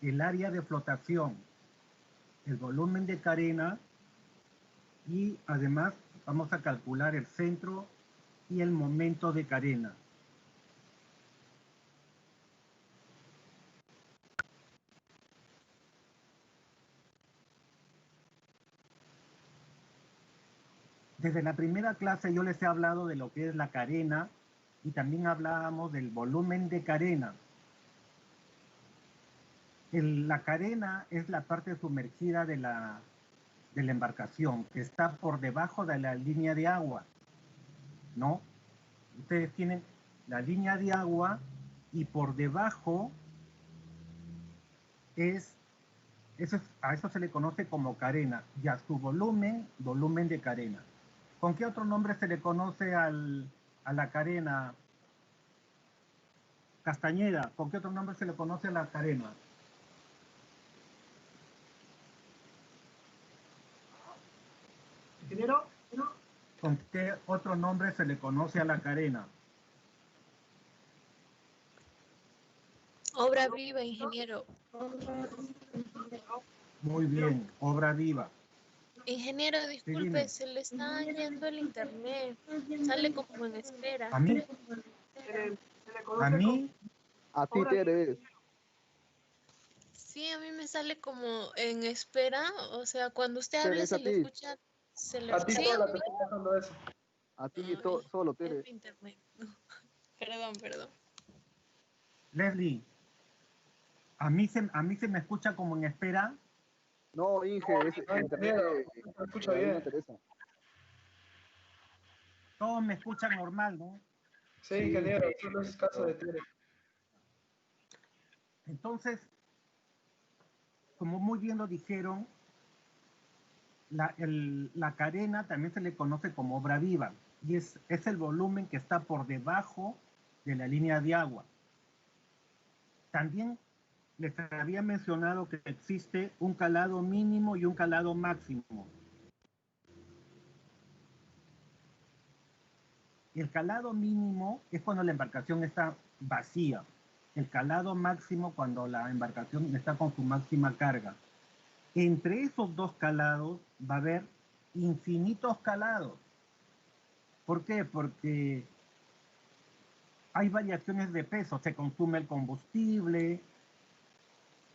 el área de flotación, el volumen de carena y además vamos a calcular el centro y el momento de carena. Desde la primera clase yo les he hablado de lo que es la carena y también hablábamos del volumen de carena. La carena es la parte sumergida de la embarcación, que está por debajo de la línea de agua, ¿no? Ustedes tienen la línea de agua y por debajo a eso se le conoce como carena, y a su volumen de carena. ¿Con qué otro nombre se le conoce a la carena? Castañeda, ¿con qué otro nombre se le conoce a la carena? Ingeniero. ¿Con qué otro nombre se le conoce a la carena? Obra viva, ingeniero. Muy bien, obra viva. Ingeniero, Sí, disculpe, dime. se le está yendo el internet. Sale como en espera. ¿A mí? ¿A mí? A ti, Tere. Sí, a mí me sale como en espera. O sea, cuando usted habla Tere, es se a le ti. escucha. A ti Sí, sola a te mí. estoy pasando eso. A ti Ay, solo, es Tere. mi internet. Perdón, perdón. Leslie, ¿a mí se me escucha como en espera? No, Inge, es No, el ingeniero, internet se escucha de ahí no bien. interesa. Todos me escuchan normal, ¿no? Sí, Sí, ingeniero, solo es caso de Tere. Entonces, como muy bien lo dijeron, la carena también se le conoce como obra viva y es el volumen que está por debajo de la línea de agua. También les había mencionado que existe un calado mínimo y un calado máximo. El calado mínimo es cuando la embarcación está vacía. El calado máximo cuando la embarcación está con su máxima carga. Entre esos dos calados va a haber infinitos calados. ¿Por qué? Porque hay variaciones de peso, se consume el combustible,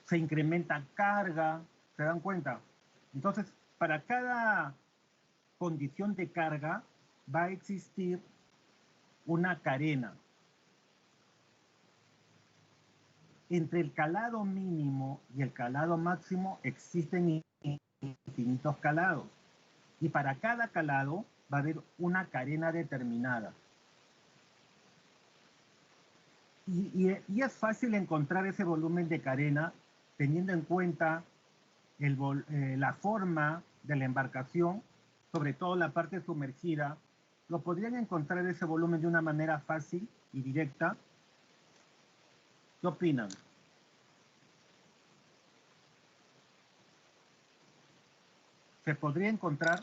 se incrementa carga, ¿se dan cuenta? Entonces, para cada condición de carga va a existir una carena. Entre el calado mínimo y el calado máximo existen infinitos calados. Y para cada calado va a haber una carena determinada. Y es fácil encontrar ese volumen de carena teniendo en cuenta la forma de la embarcación, sobre todo la parte sumergida. Lo podrían encontrar ese volumen de una manera fácil y directa. ¿Qué opinan? ¿Se podría encontrar?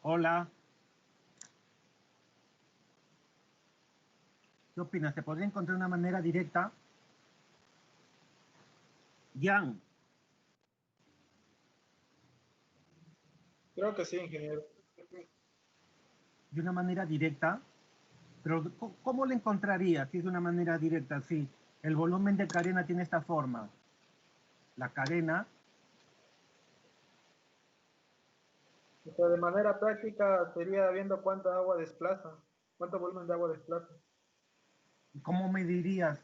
Hola. ¿Qué opinas? ¿Se podría encontrar una manera directa? Jan, Creo que sí, ingeniero. de una manera directa, pero ¿cómo lo encontraría si es de una manera directa? Sí, el volumen de carena tiene esta forma. La carena, O sea, de manera práctica sería viendo cuánta agua desplaza, cuánto volumen de agua desplaza. ¿cómo medirías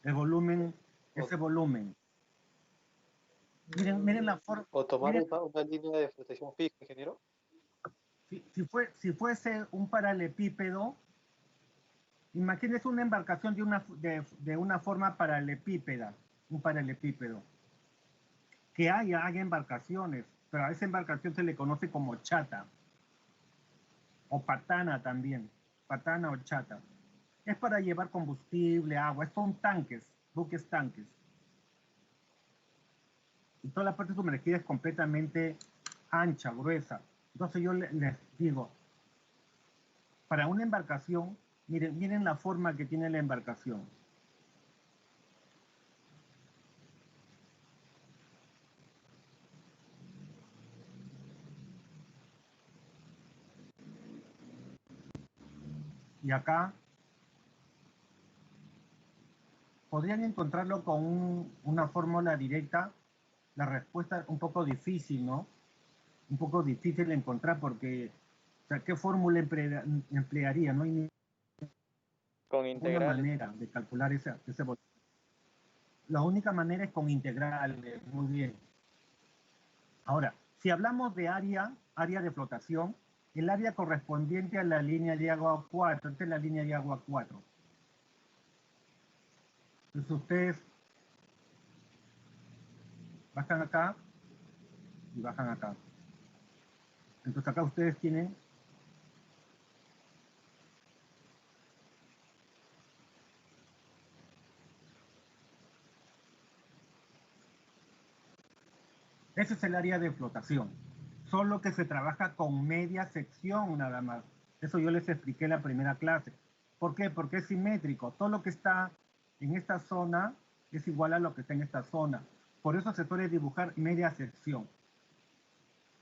el volumen, ese volumen? Miren la forma. O tomar Miren, una línea de flotación fija, ingeniero. si fuese un paralelepípedo, imagínese una embarcación de una forma paralelepípeda, un paralelepípedo. Que hay embarcaciones, pero a esa embarcación se le conoce como chata, o patana también, patana o chata. Es para llevar combustible, agua, son tanques, buques tanques. toda la parte sumergida es completamente ancha, gruesa. Entonces yo les digo, para una embarcación, miren la forma que tiene la embarcación. Y acá podrían encontrarlo con una fórmula directa. La respuesta es un poco difícil, ¿no? Un poco difícil de encontrar porque, o sea, ¿qué fórmula emplearía? No hay Con ninguna integrales. manera de calcular ese volumen. La única manera es con integrales, muy bien. Ahora, si hablamos de área de flotación, el área correspondiente a la línea de agua 4, esta es la línea de agua 4. Entonces ustedes bajan acá y bajan acá. Entonces acá ustedes tienen ese es el área de flotación, solo que se trabaja con media sección nada más. Eso yo les expliqué en la primera clase. ¿Por qué? Porque es simétrico. Todo lo que está en esta zona es igual a lo que está en esta zona. Por eso se suele dibujar media sección.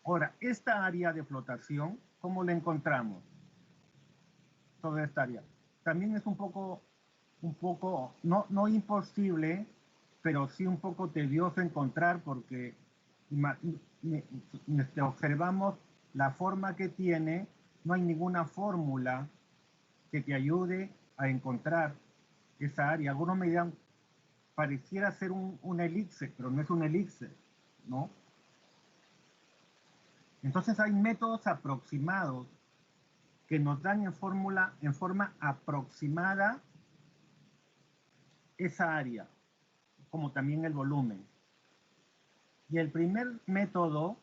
Ahora, esta área de flotación, ¿cómo la encontramos? Toda esta área. También es un poco no imposible, pero sí un poco tedioso encontrar porque observamos la forma que tiene, no hay ninguna fórmula que te ayude a encontrar esa área. Algunos me dirán, pareciera ser un elixir, pero no es un elixir, ¿no? Entonces hay métodos aproximados que nos dan en forma aproximada esa área, como también el volumen. Y el primer método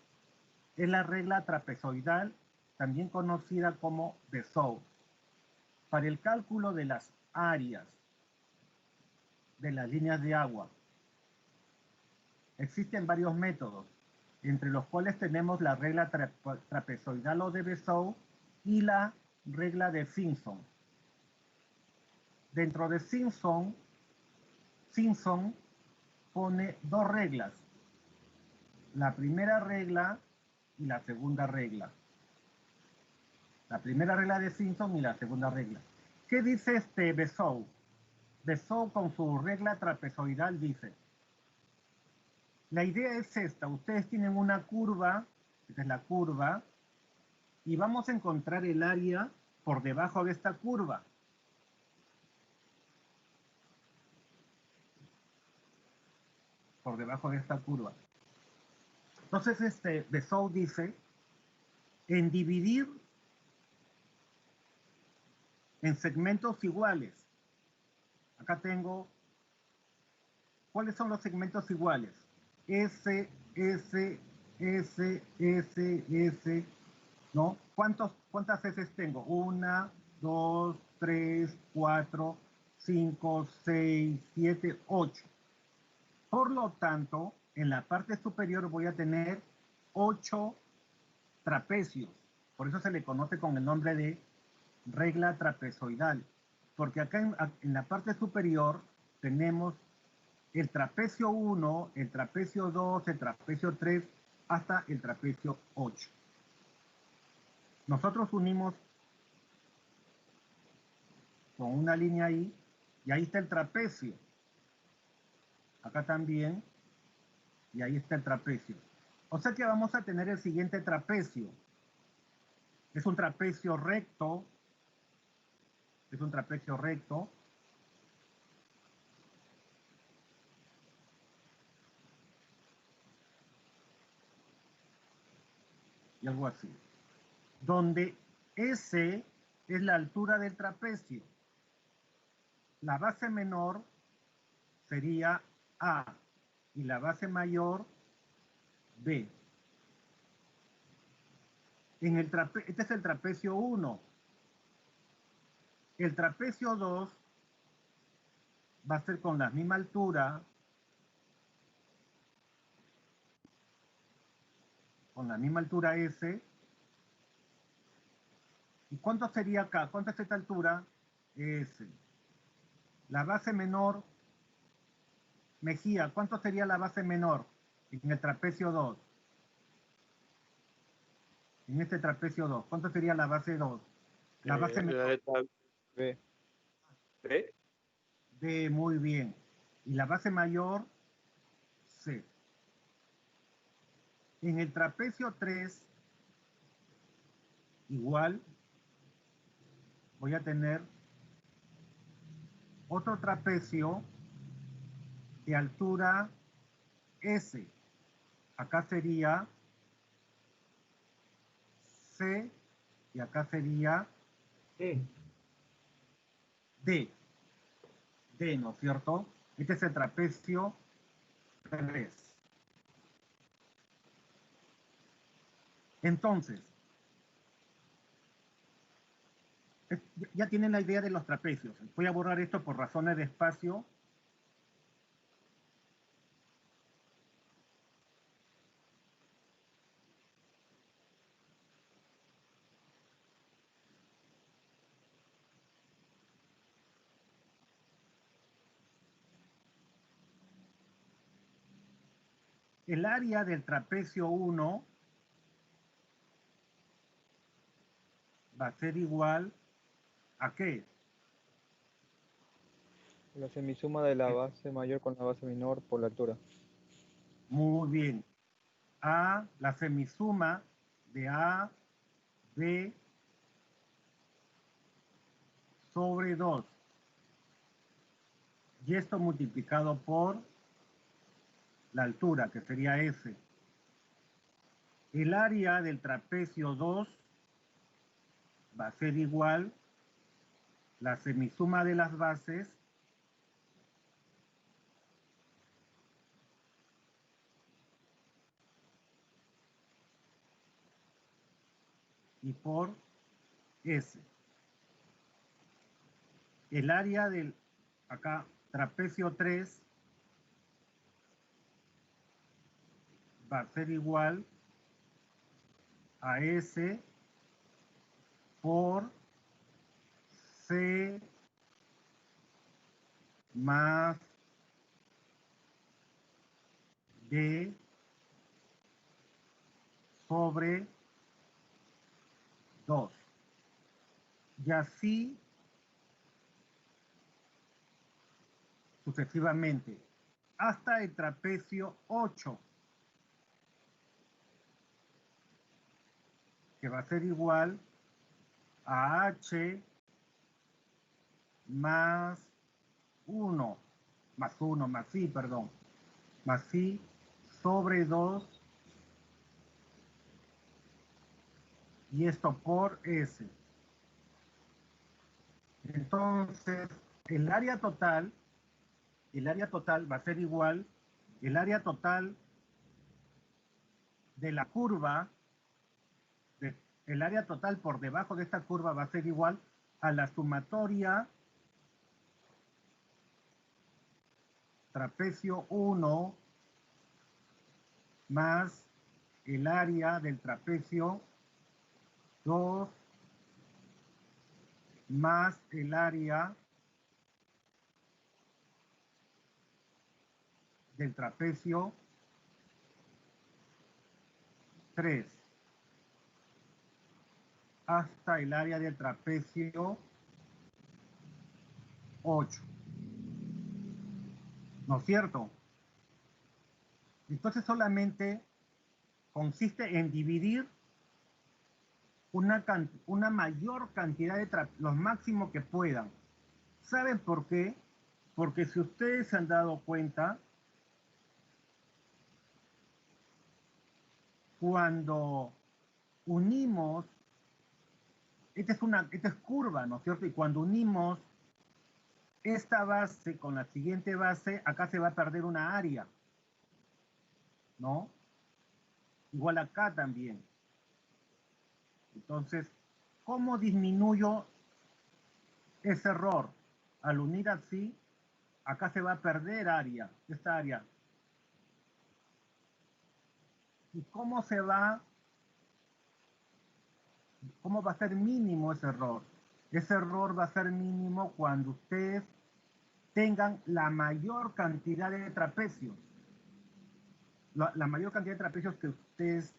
es la regla trapezoidal, también conocida como Bezout. Para el cálculo de las áreas de las líneas de agua, existen varios métodos, entre los cuales tenemos la regla trapezoidal o de Bezout y la regla de Simpson. Dentro de Simpson pone dos reglas, la primera regla y la segunda regla. La primera regla de Simpson y la segunda regla. ¿Qué dice este Bezout? Bezout con su regla trapezoidal dice, la idea es esta, ustedes tienen una curva, esta es la curva, y vamos a encontrar el área por debajo de esta curva. Por debajo de esta curva. Entonces, Bezout dice, en dividir en segmentos iguales. Acá tengo, ¿cuáles son los segmentos iguales? S, S, S, S, S, ¿no? ¿Cuántas S tengo? 1, 2, 3, 4, 5, 6, 7, 8. Por lo tanto, en la parte superior voy a tener 8 trapecios. Por eso se le conoce con el nombre de regla trapezoidal. Porque acá en la parte superior tenemos el trapecio 1, el trapecio 2, el trapecio 3, hasta el trapecio 8. Nosotros unimos con una línea ahí, y ahí está el trapecio. Acá también, y ahí está el trapecio. O sea que vamos a tener el siguiente trapecio. Es un trapecio recto. Es un trapecio recto. Y algo así. Donde S es la altura del trapecio. La base menor sería A y la base mayor B. Este es el trapecio 1. El trapecio 2 va a ser con la misma altura con la misma altura S. ¿Y cuánto sería acá? ¿Cuánto es esta altura? S. La base menor, Mejía, ¿cuánto sería la base menor en el trapecio 2? En este trapecio 2, ¿cuánto sería la base 2? La base menor. La letra B. B. D, muy bien. Y la base mayor, C. En el trapecio 3, igual, voy a tener otro trapecio de altura S. Acá sería C y acá sería Sí. D. D, ¿no es cierto? Este es el trapecio 3. Entonces, ya tienen la idea de los trapecios. Voy a borrar esto por razones de espacio. El área del trapecio 1 va a ser igual ¿a qué? La semisuma de la base mayor con la base menor por la altura. Muy bien. A la semisuma de A, B sobre 2. Y esto multiplicado por la altura, que sería S. El área del trapecio 2 va a ser igual la semisuma de las bases y por S. El área del, acá, trapecio 3 va a ser igual a S por C más D sobre 2. Y así sucesivamente hasta el trapecio 8, que va a ser igual a H más 1, más I, perdón, más I sobre 2, y esto por S. Entonces, el área total va a ser igual, el área total de la curva, el área total por debajo de esta curva va a ser igual a la sumatoria trapecio 1 más el área del trapecio 2 más el área del trapecio 3 hasta el área del trapecio 8. ¿No es cierto? Entonces solamente consiste en dividir una mayor cantidad de los máximos que puedan. ¿Saben por qué? Porque si ustedes se han dado cuenta, cuando unimos, esta es curva, ¿no es cierto? Y cuando unimos esta base con la siguiente base, acá se va a perder una área, ¿no? Igual acá también. Entonces, ¿cómo disminuyo ese error? Al unir así, acá se va a perder área, esta área. ¿Y cómo se va ¿Cómo va a ser mínimo ese error? Ese error va a ser mínimo cuando ustedes tengan la mayor cantidad de trapecios. La mayor cantidad de trapecios que ustedes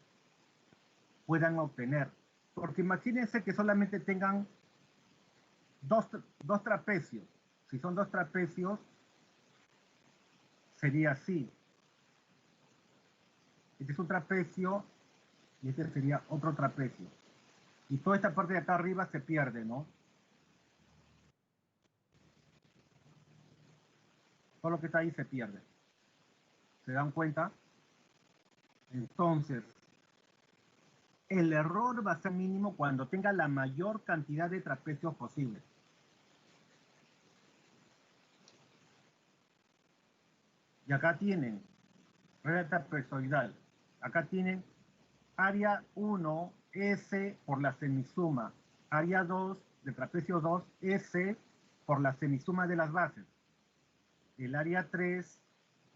puedan obtener. Porque imagínense que solamente tengan dos trapecios. Si son dos trapecios, sería así. Este es un trapecio y este sería otro trapecio. Y toda esta parte de acá arriba se pierde, ¿no? Todo lo que está ahí se pierde. ¿Se dan cuenta? Entonces, el error va a ser mínimo cuando tenga la mayor cantidad de trapecios posible. Y acá tienen regla trapezoidal. Acá tienen área 1, S por la semisuma. Área 2 de trapecio 2, S por la semisuma de las bases. El área 3,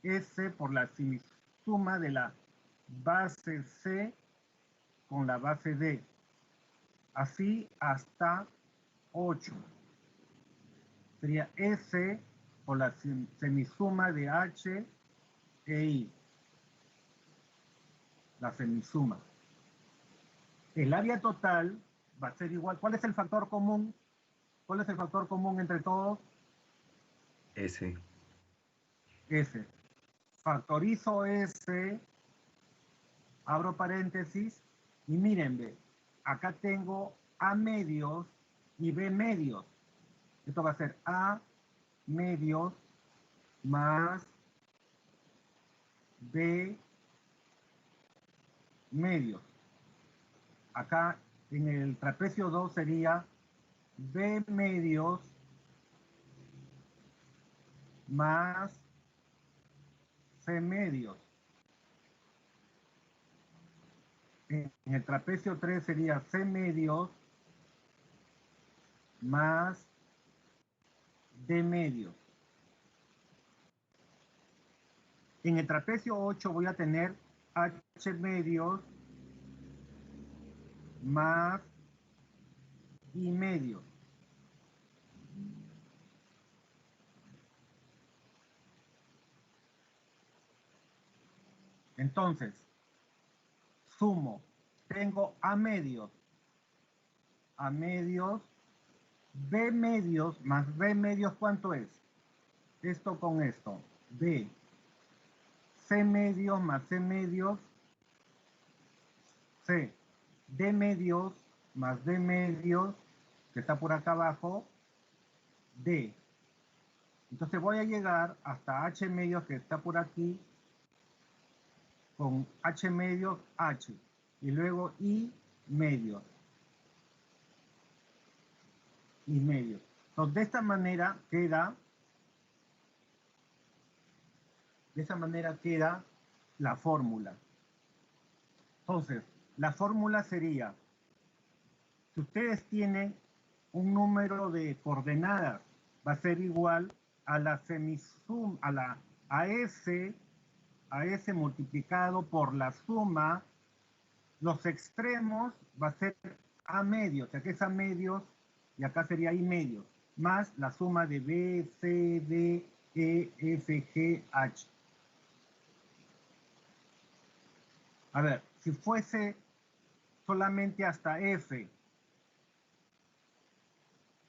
S por la semisuma de la base C con la base D. Así hasta 8. Sería S por la semisuma de H e I. La semisuma. El área total va a ser igual. ¿Cuál es el factor común? ¿Cuál es el factor común entre todos? S. S. Factorizo S, abro paréntesis, y miren, ve, acá tengo A medios y B medios. Esto va a ser A medios más B medios. Acá en el trapecio 2 sería B medios más C medios. En el trapecio 3 sería C medios más D medios. En el trapecio 8 voy a tener H medios más I medios. Entonces, sumo, tengo A medios, B medios más B medios, ¿cuánto es? Esto con esto, B, C medios más C medios, C, D medios más D medios, que está por acá abajo, D. Entonces voy a llegar hasta H medios, que está por aquí, con H medios, H, y luego I medios. Y medios. Entonces, de esta manera queda la fórmula. Entonces, la fórmula sería, si ustedes tienen un número de coordenadas, va a ser igual a la semisuma, a S multiplicado por la suma, los extremos va a ser A medios, o sea que es A medios, y acá sería I medios, más la suma de B, C, D, E, F, G, H. A ver, si fuese solamente hasta F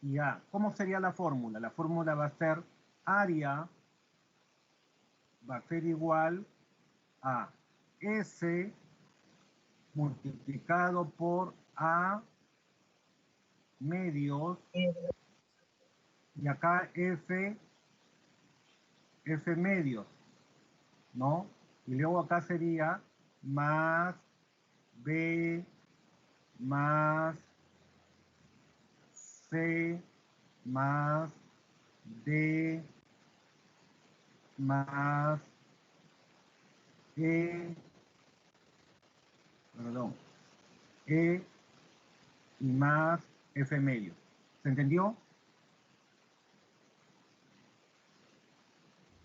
y A, ¿cómo sería la fórmula? La fórmula va a ser área, va a ser igual a S multiplicado por A medios, y acá F medios, ¿no? Y luego acá sería más B más C más D más E, perdón, E y más F medios. ¿Se entendió?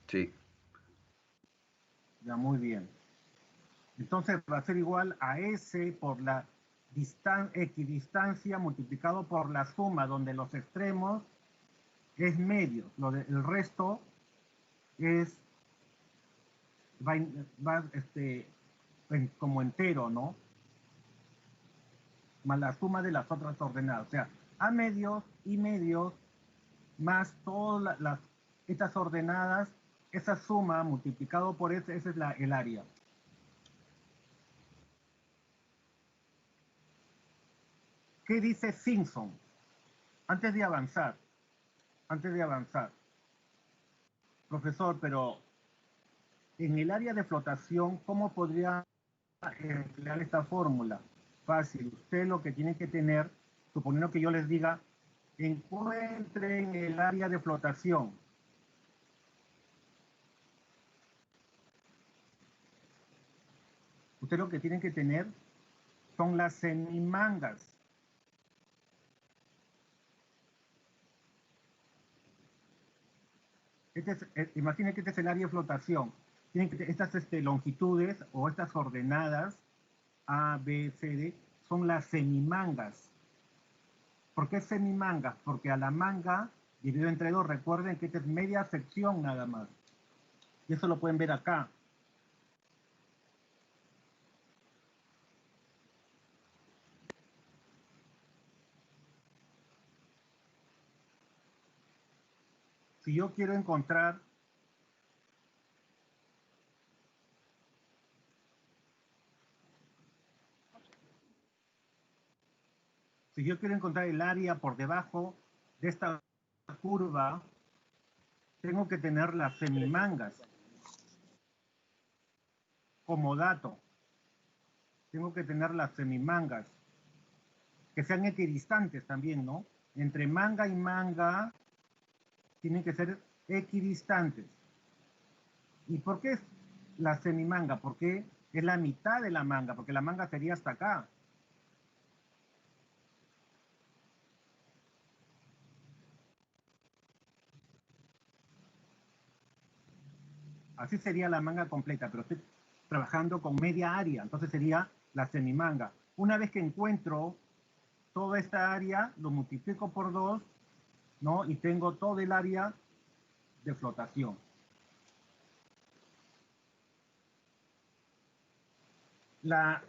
Sí. Ya, muy bien. Entonces va a ser igual a S por la equidistancia multiplicado por la suma, donde los extremos es medio, el resto es como entero, ¿no? Más la suma de las otras ordenadas, o sea, a medios y medios más todas estas ordenadas, esa suma multiplicado por ese es el área. ¿Qué dice Simpson? Antes de avanzar, profesor, pero en el área de flotación, ¿cómo podría emplear esta fórmula? Fácil, usted lo que tiene que tener, suponiendo que yo les diga, encuentren el área de flotación. Usted lo que tienen que tener son las semimangas. Imaginen que este es el área de flotación. Estas longitudes o estas ordenadas A, B, C, D son las semimangas. ¿Por qué semimangas? Porque a la manga dividido entre 2, recuerden que esta es media sección nada más. Y eso lo pueden ver acá. Si yo quiero encontrar el área por debajo de esta curva, tengo que tener las semimangas como dato. Tengo que tener las semimangas que sean equidistantes también, ¿no? Entre manga y manga tienen que ser equidistantes. ¿Y por qué es la semimanga? Porque es la mitad de la manga, porque la manga sería hasta acá. Así sería la manga completa, pero estoy trabajando con media área, entonces sería la semimanga. Una vez que encuentro toda esta área, lo multiplico por 2, ¿no? Y tengo todo el área de flotación. La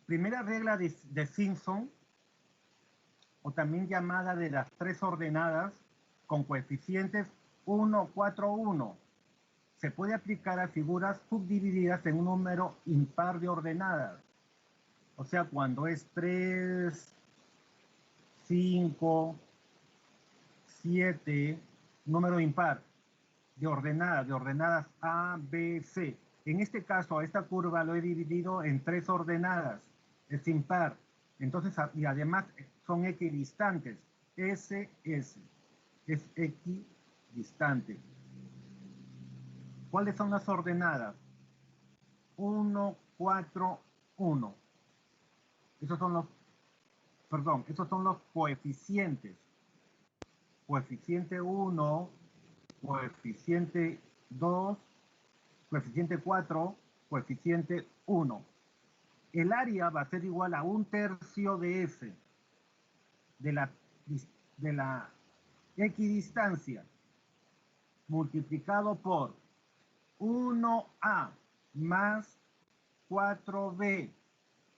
primera regla de Simpson, o también llamada de las tres ordenadas con coeficientes 1, 4, 1, se puede aplicar a figuras subdivididas en un número impar de ordenadas. O sea, cuando es 3, 5, 7, número impar de ordenadas A, B, C. En este caso, a esta curva lo he dividido en 3 ordenadas, es impar. Entonces, y además son equidistantes. S, S, es equidistante. ¿Cuáles son las ordenadas? 1, 4, 1. Esos son los coeficientes. Coeficiente 1, coeficiente 2, coeficiente 4, coeficiente 1. El área va a ser igual a 1/3 de S, de la equidistancia, multiplicado por 1A más 4B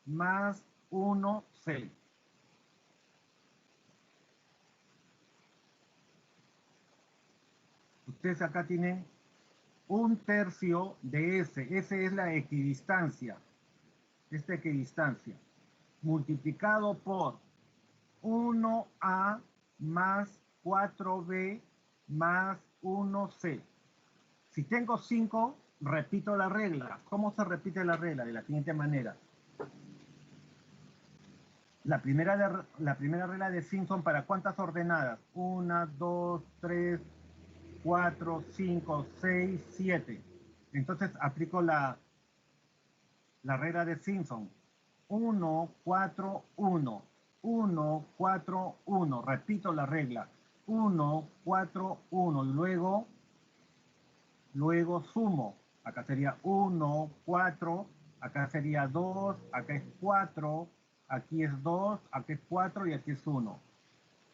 más 1C. Ustedes acá tienen 1/3 de S. S es la equidistancia. Esta equidistancia. Multiplicado por 1A más 4B más 1C. Si tengo 5, repito la regla. ¿Cómo se repite la regla? De la siguiente manera. La primera regla de Simpson, ¿para cuántas ordenadas? 1, 2, 3, 4, 5, 6, 7. Entonces aplico la regla de Simpson. 1, 4, 1. 1, 4, 1. Repito la regla. 1, 4, 1. Luego sumo. Acá sería 1, 4. Acá sería 2. Acá es 4. aquí es 2, aquí es 4 y aquí es 1.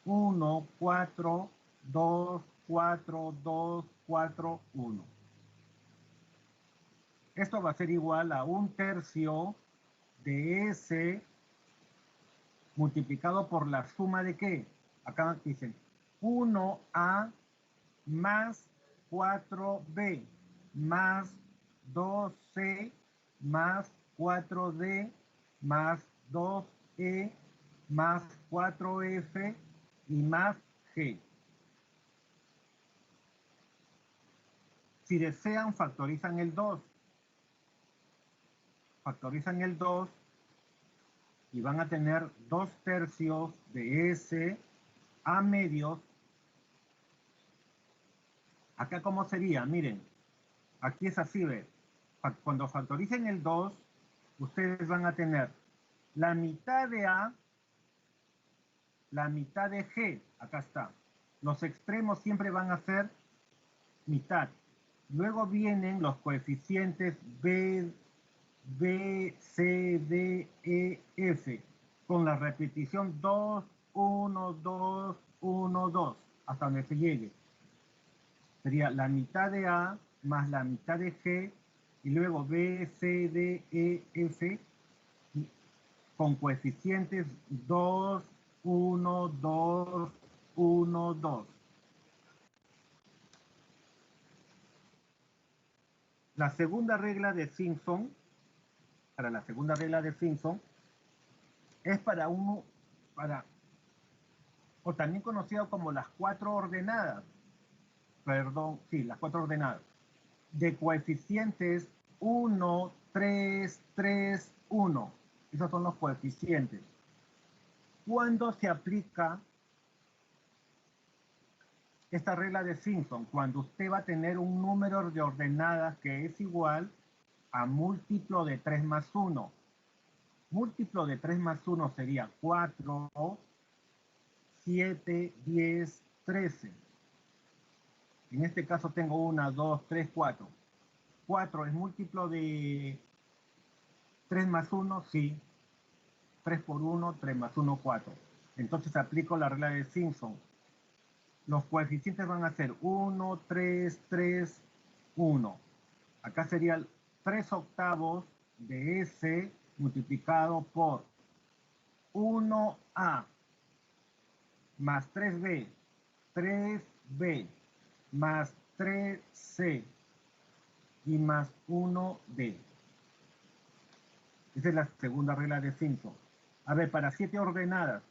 1, 4, 2, 4, 2, 4, 1. Esto va a ser igual a 1/3 de S multiplicado por la suma de ¿qué? Acá dicen 1A más 4B más 2C más 4D más 2E más 4F y más G. Si desean, factorizan el 2. Factorizan el 2 y van a tener 2/3 de S a medios. Acá, ¿cómo sería? Miren, aquí es así, ¿ve? Cuando factoricen el 2, ustedes van a tener la mitad de A, la mitad de G. Acá está. Los extremos siempre van a ser mitad. Luego vienen los coeficientes B, C, D, E, F, con la repetición 2, 1, 2, 1, 2, hasta donde se llegue. Sería la mitad de A más la mitad de G, y luego B, C, D, E, F, con coeficientes 2, 1, 2, 1, 2. La segunda regla de Simpson, para la segunda regla de Simpson, es para o también conocido como las 4 ordenadas, perdón, sí, las 4 ordenadas, de coeficientes 1, 3, 3, 1. Esos son los coeficientes. ¿Cuándo se aplica esta regla de Simpson? Cuando usted va a tener un número de ordenadas que es igual a múltiplo de 3 más 1. Múltiplo de 3 más 1 sería 4, 7, 10, 13. En este caso tengo 1, 2, 3, 4. 4 es múltiplo de 3 más 1, sí. 3 por 1, 3 más 1, 4. Entonces aplico la regla de Simpson. Los coeficientes van a ser 1, 3, 3, 1. Acá sería 3 octavos de S multiplicado por 1A más 3B, 3B más 3C y más 1D. Esa es la segunda regla de Simpson. A ver, para 7 ordenadas,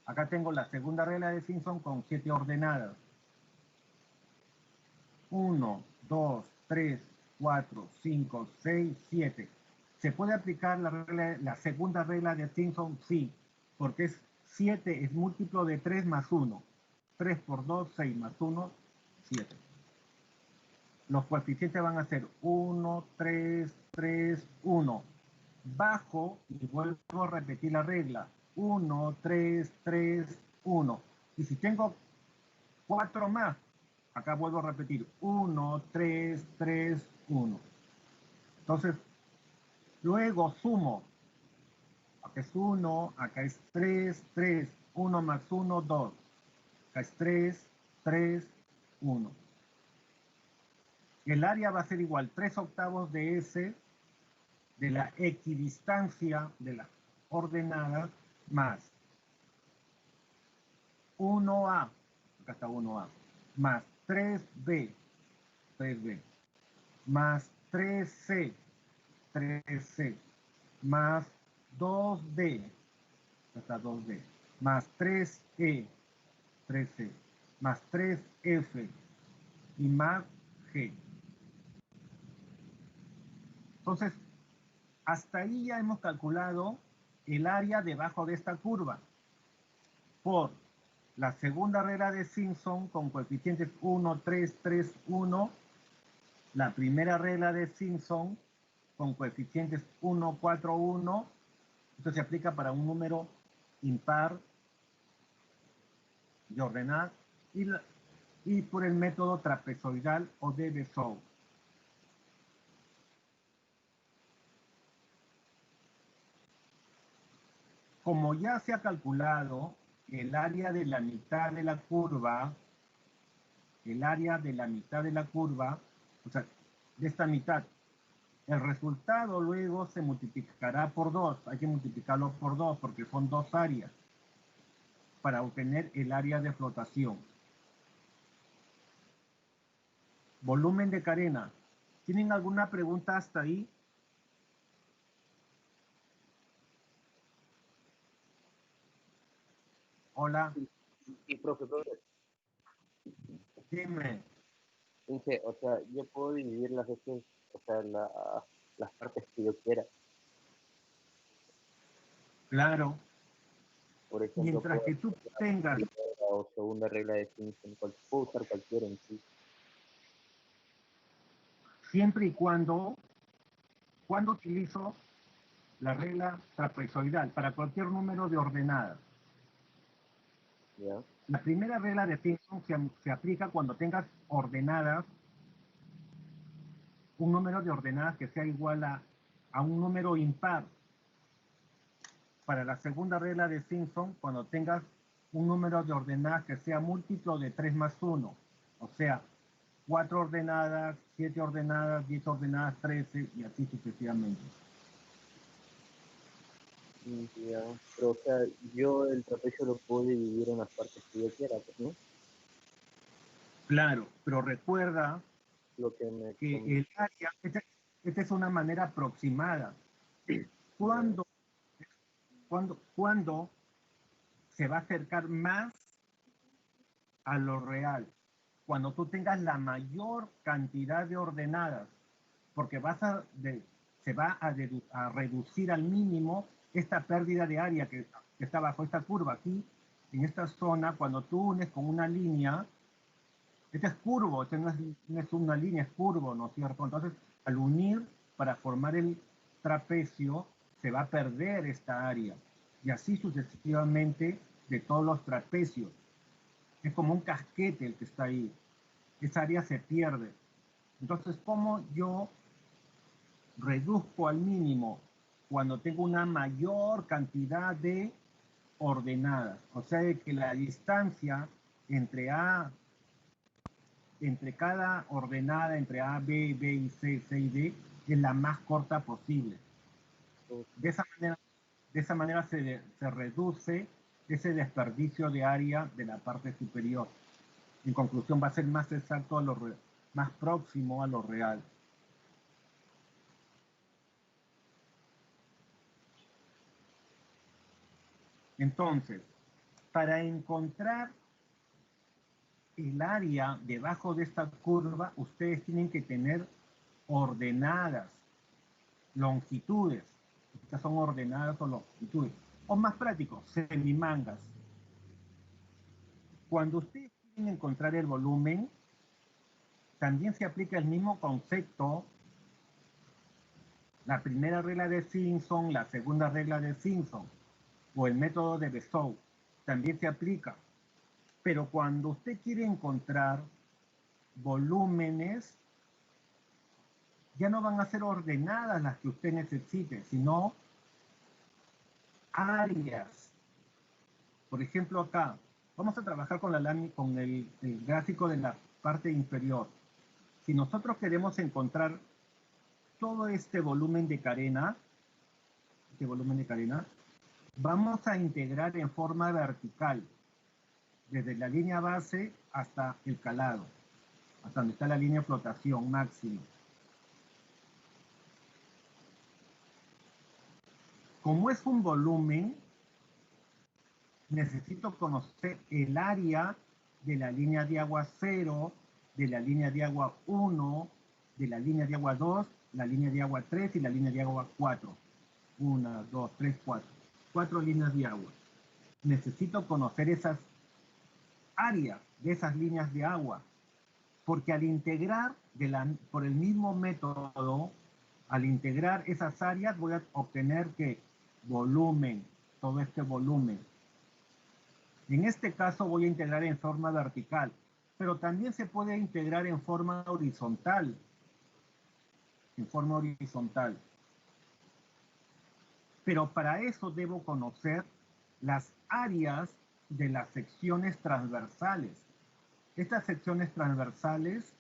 acá tengo la segunda regla de Simpson con 7 ordenadas. 1, 2, 3, 4, 5, 6, 7. ¿Se puede aplicar la segunda regla de Simpson? Sí, porque 7 es múltiplo de 3 más 1. 3 por 2, 6 más 1, 7. Los coeficientes van a ser 1, 3, 3, 1. Bajo y vuelvo a repetir la regla. 1, 3, 3, 1. Y si tengo 4 más, acá vuelvo a repetir. 1, 3, 3, 1. Entonces, luego sumo. Acá es 1, acá es 3, 3. 1 más 1, 2. Acá es 3, 3, 1. El área va a ser igual 3 octavos de S de la equidistancia de las ordenadas más 1A, acá está 1A, más 3B, 3B, más 3C, 3C, más 2D, acá está 2D, más 3E, 3C, más 3F y más G. Entonces, hasta ahí ya hemos calculado el área debajo de esta curva por la segunda regla de Simpson con coeficientes 1, 3, 3, 1, la primera regla de Simpson con coeficientes 1, 4, 1. Esto se aplica para un número impar de ordenar y por el método trapezoidal o de Bezout. como ya se ha calculado el área de la mitad de la curva, el área de la mitad de la curva, o sea, de esta mitad, el resultado luego se multiplicará por 2. Hay que multiplicarlo por 2 porque son 2 áreas para obtener el área de flotación. Volumen de carena. ¿Tienen alguna pregunta hasta ahí? Hola, Y profe, dime. dice, o sea, yo puedo dividir las veces, o sea, las partes que yo quiera. Claro, Por ejemplo, mientras que tú tengas, primera o segunda regla de Simpson, puedo usar cualquiera en sí. siempre y cuando utilizo la regla trapezoidal para cualquier número de ordenadas. ¿Ya? La primera regla de Simpson se aplica cuando tengas ordenadas, un número de ordenadas que sea igual a un número impar. Para la segunda regla de Simpson, cuando tengas un número de ordenadas que sea múltiplo de 3 más 1, o sea, 4 ordenadas, 7 ordenadas, 10 ordenadas, 13 y así sucesivamente. Ya. Pero, o sea, yo el trapecio lo puedo dividir en las partes que yo quiera, pues, ¿no? Claro, pero recuerda Lo que me... que el área, esta es una manera aproximada. ¿Cuándo se va a acercar más a lo real? Cuando tú tengas la mayor cantidad de ordenadas, porque se va a reducir al mínimo esta pérdida de área que está bajo esta curva aquí, en esta zona, cuando tú unes con una línea, este es curvo, este no es una línea, es curvo, ¿no es cierto? Entonces, al unir para formar el trapecio, se va a perder esta área. Y así sucesivamente de todos los trapecios. Es como un casquete el que está ahí. Esa área se pierde. Entonces, ¿cómo yo reduzco al mínimo cuando tengo una mayor cantidad de ordenadas? O sea, de que la distancia entre cada ordenada, entre A, B, B y C, C y D, es la más corta posible. De esa manera se reduce ese desperdicio de área de la parte superior. En conclusión, va a ser más exacto, más próximo a lo real. Entonces, para encontrar el área debajo de esta curva, ustedes tienen que tener ordenadas, longitudes. Estas son ordenadas o longitudes. O más práctico, semimangas. Cuando ustedes quieren encontrar el volumen, también se aplica el mismo concepto. La primera regla de Simpson, la segunda regla de Simpson, o el método de Bezout, también se aplica. Pero cuando usted quiere encontrar volúmenes, ya no van a ser ordenadas las que usted necesite, sino áreas. Por ejemplo, acá, vamos a trabajar con el gráfico de la parte inferior. Si nosotros queremos encontrar todo este volumen de carena, vamos a integrar en forma vertical, desde la línea base hasta el calado, hasta donde está la línea de flotación máxima. Como es un volumen, necesito conocer el área de la línea de agua 0, de la línea de agua 1, de la línea de agua 2, la línea de agua 3 y la línea de agua 4. 1, 2, 3, 4. 4 líneas de agua. Necesito conocer esas áreas de esas líneas de agua, porque al integrar por el mismo método, al integrar esas áreas voy a obtener que volumen, todo este volumen. En este caso voy a integrar en forma vertical, pero también se puede integrar en forma horizontal. Pero para eso debo conocer las áreas de las secciones transversales. Estas secciones transversales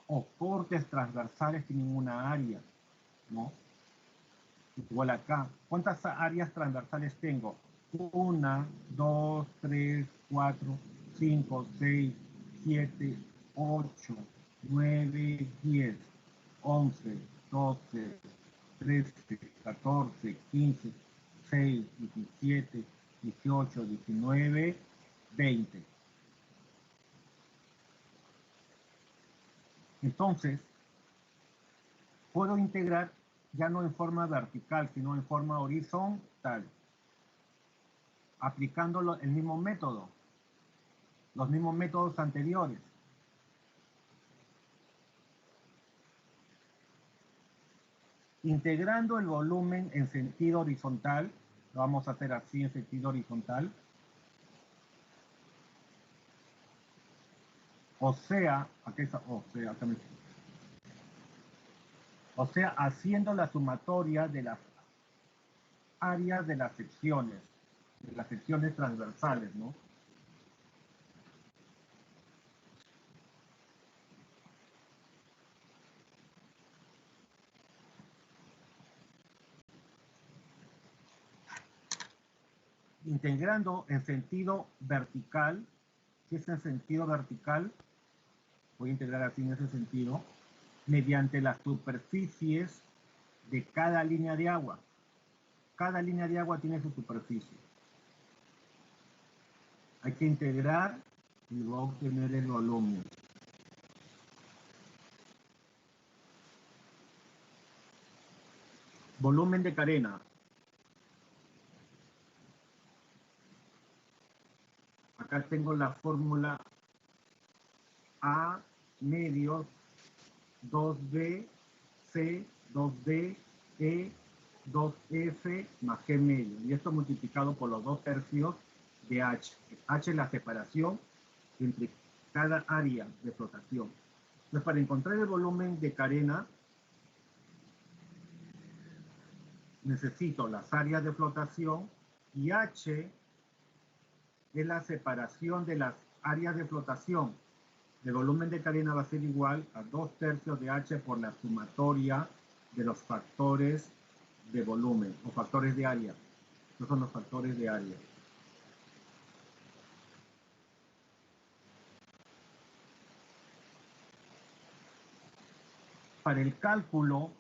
o cortes transversales tienen una área, ¿no? Igual acá. ¿Cuántas áreas transversales tengo? 1, 2, 3, 4, 5, 6, 7, 8, 9, 10, 11, 12, 13, 14, 15, 16, 17, 18, 19, 20. Entonces, puedo integrar ya no en forma vertical, sino en forma horizontal, aplicando el mismo método, los mismos métodos anteriores. Integrando el volumen en sentido horizontal, lo vamos a hacer así en sentido horizontal. O sea, haciendo la sumatoria de las áreas de las secciones transversales, ¿no? Integrando en sentido vertical, si es en sentido vertical, voy a integrar así en ese sentido, mediante las superficies de cada línea de agua. Cada línea de agua tiene su superficie. Hay que integrar y voy a obtener el volumen. Volumen de carena. Acá tengo la fórmula A medios 2B, C, 2D, E, 2F más G medio. Y esto multiplicado por los 2 tercios de H. H es la separación entre cada área de flotación. Entonces, para encontrar el volumen de carena, necesito las áreas de flotación y H es la separación de las áreas de flotación. El volumen de carena va a ser igual a 2 tercios de H por la sumatoria de los factores de volumen o factores de área. Estos son los factores de área. Para el cálculo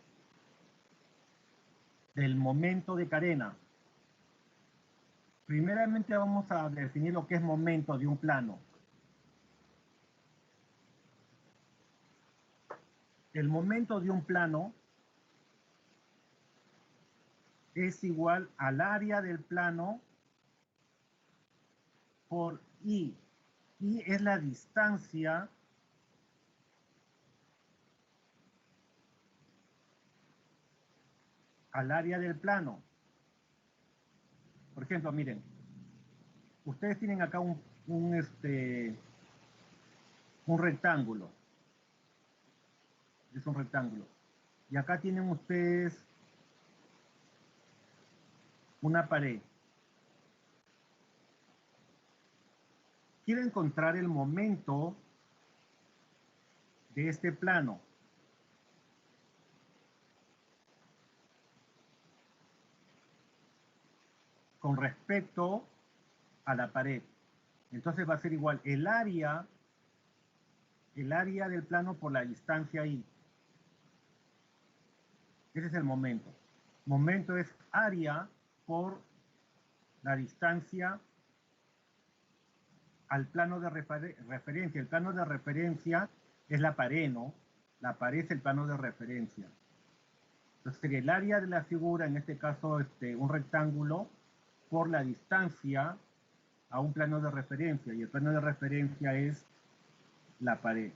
del momento de carena, primeramente vamos a definir lo que es momento de un plano. El momento de un plano es igual al área del plano por I. I es la distancia al área del plano. Por ejemplo, miren, ustedes tienen acá un rectángulo. Es un rectángulo. Y acá tienen ustedes una pared. Quiero encontrar el momento de este plano. Con respecto a la pared. Entonces va a ser igual el área del plano por la distancia I. Ese es el momento. Momento es área por la distancia al plano de referencia. El plano de referencia es la pared, ¿no? La pared es el plano de referencia. Entonces sería el área de la figura, en este caso un rectángulo, por la distancia a un plano de referencia. Y el plano de referencia es la pared.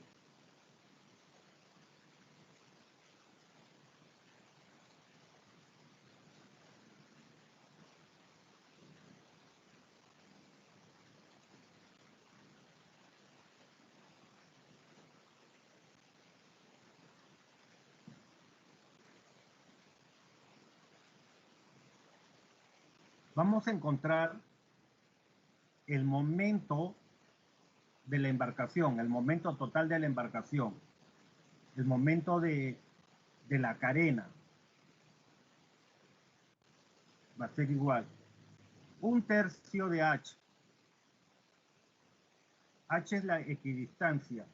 vamos a encontrar el momento de la embarcación, el momento total de la embarcación, el momento de la carena. Va a ser igual. 1/3 de H. H es la equidistancia.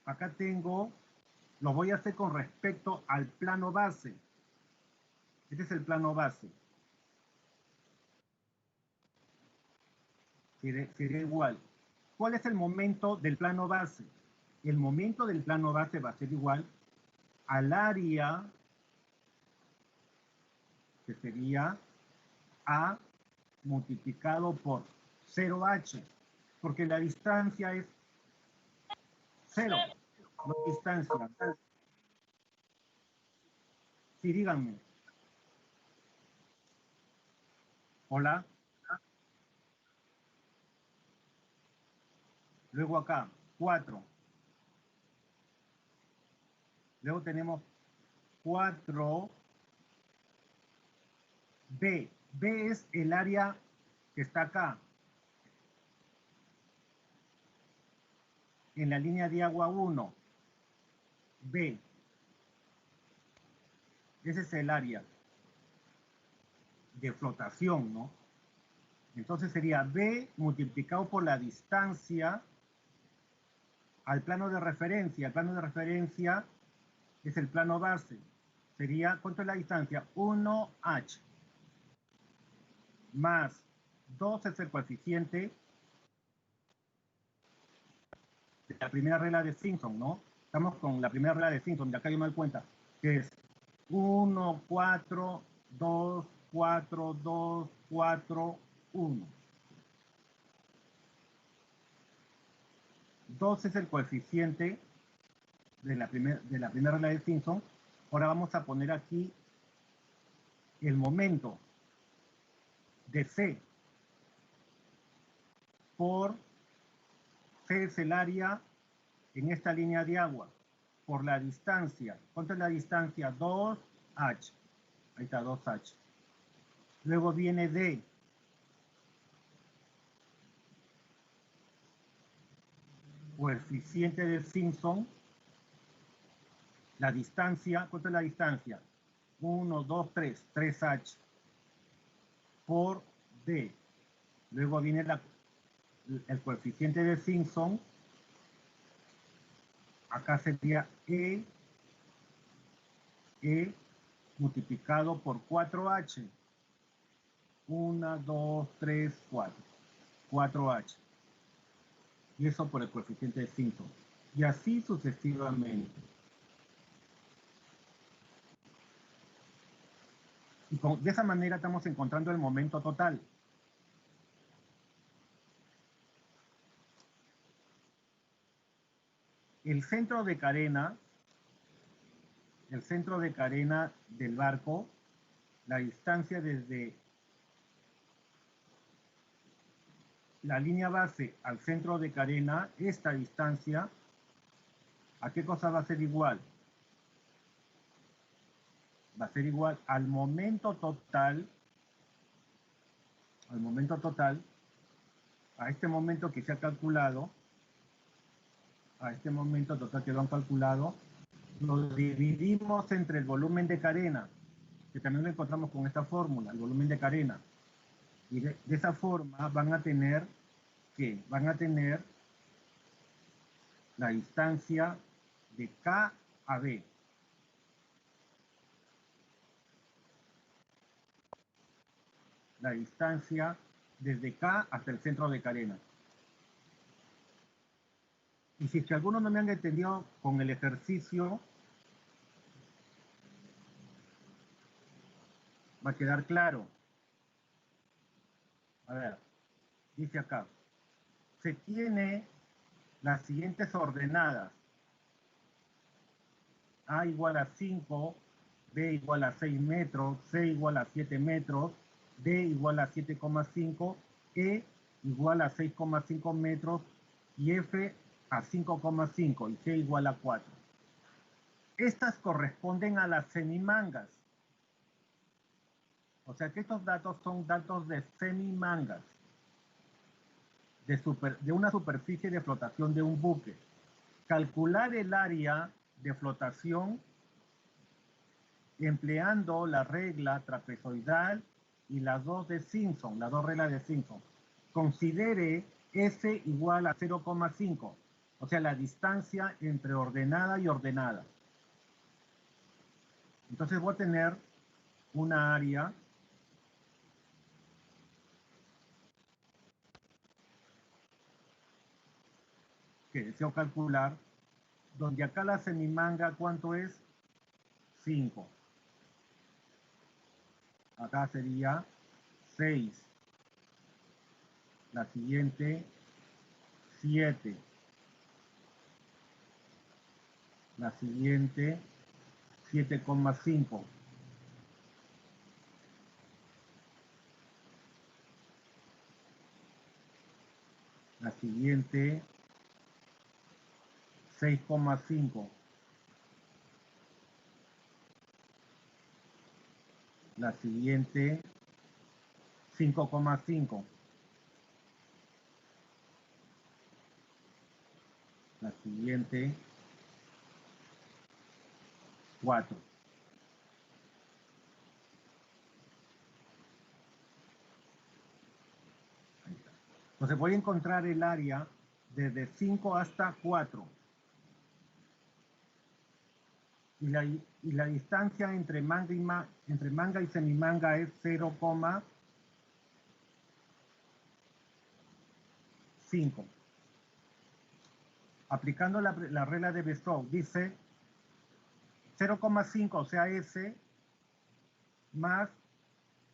Acá tengo, lo voy a hacer con respecto al plano base. Este es el plano base. Sería igual. ¿Cuál es el momento del plano base? El momento del plano base va a ser igual al área, que sería A multiplicado por 0H, porque la distancia es 0, no distancia. Sí, díganme. Hola. Luego acá, 4. Luego tenemos 4B. B es el área que está acá, en la línea de agua 1. B. Ese es el área de flotación, ¿no? Entonces sería B multiplicado por la distancia al plano de referencia. El plano de referencia es el plano base. Sería, ¿cuánto es la distancia? 1H. Más 2 es el coeficiente de la primera regla de Simpson, ¿no? Estamos con la primera regla de Simpson, de acá yo me doy cuenta, que es 1, 4, 2, 4, 2, 4, 1. 2 es el coeficiente de la primera regla de Simpson. Ahora vamos a poner aquí el momento de C por C es el área en esta línea de agua, por la distancia. ¿Cuánto es la distancia? 2H. Ahí está, 2H. Luego viene D. Coeficiente de Simpson. La distancia, ¿cuánto es la distancia? 1, 2, 3, 3H por D. Luego viene el coeficiente de Simpson. Acá sería E multiplicado por 4H. 1, 2, 3, 4. 4H. Y eso por el coeficiente de Simpson. Y así sucesivamente. Y de esa manera estamos encontrando el momento total. El centro de carena del barco, la distancia desde la línea base al centro de carena, esta distancia, ¿a qué cosa va a ser igual? Va a ser igual al momento total, a este momento que se ha calculado, a este momento total que lo han calculado, lo dividimos entre el volumen de carena, que también lo encontramos con esta fórmula, el volumen de carena. Y de esa forma van a tener la distancia de K a B. La distancia desde K hasta el centro de carena. Y si es que algunos no me han entendido con el ejercicio, va a quedar claro. A ver, dice acá, se tiene las siguientes ordenadas. A igual a 5, B igual a 6 metros, C igual a 7 metros, D igual a 7,5, E igual a 6,5 metros y F a 5,5 y G igual a 4. Estas corresponden a las semimangas. O sea que estos datos son datos de semimangas, de una superficie de flotación de un buque. Calcular el área de flotación empleando la regla trapezoidal y las dos de Simpson, las dos reglas de Simpson. Considere S igual a 0,5, o sea, la distancia entre ordenada y ordenada. Entonces voy a tener una área que deseo calcular, donde acá la semimanga, ¿cuánto es? 5. Acá sería 6. La siguiente, 7. La siguiente, 7,5. La siguiente, 6,5. La siguiente, 5,5. La siguiente, 4. Ahí está. Entonces voy a encontrar el área desde 5 hasta 4. Y la distancia entre manga y semimanga es 0,5. Aplicando la regla de Bezout, dice 0,5, o sea, S, más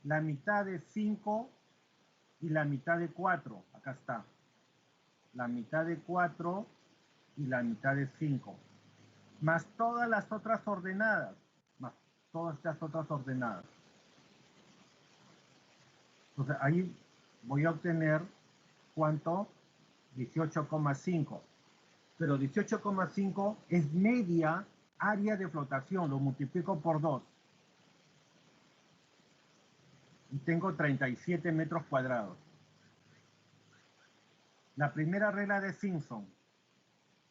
la mitad de 5 y la mitad de 4. Acá está. La mitad de 4 y la mitad de 5. Más todas las otras ordenadas. Más todas estas otras ordenadas. Entonces ahí voy a obtener, ¿cuánto? 18,5. Pero 18,5 es media área de flotación. Lo multiplico por 2. Y tengo 37 metros cuadrados. La primera regla de Simpson.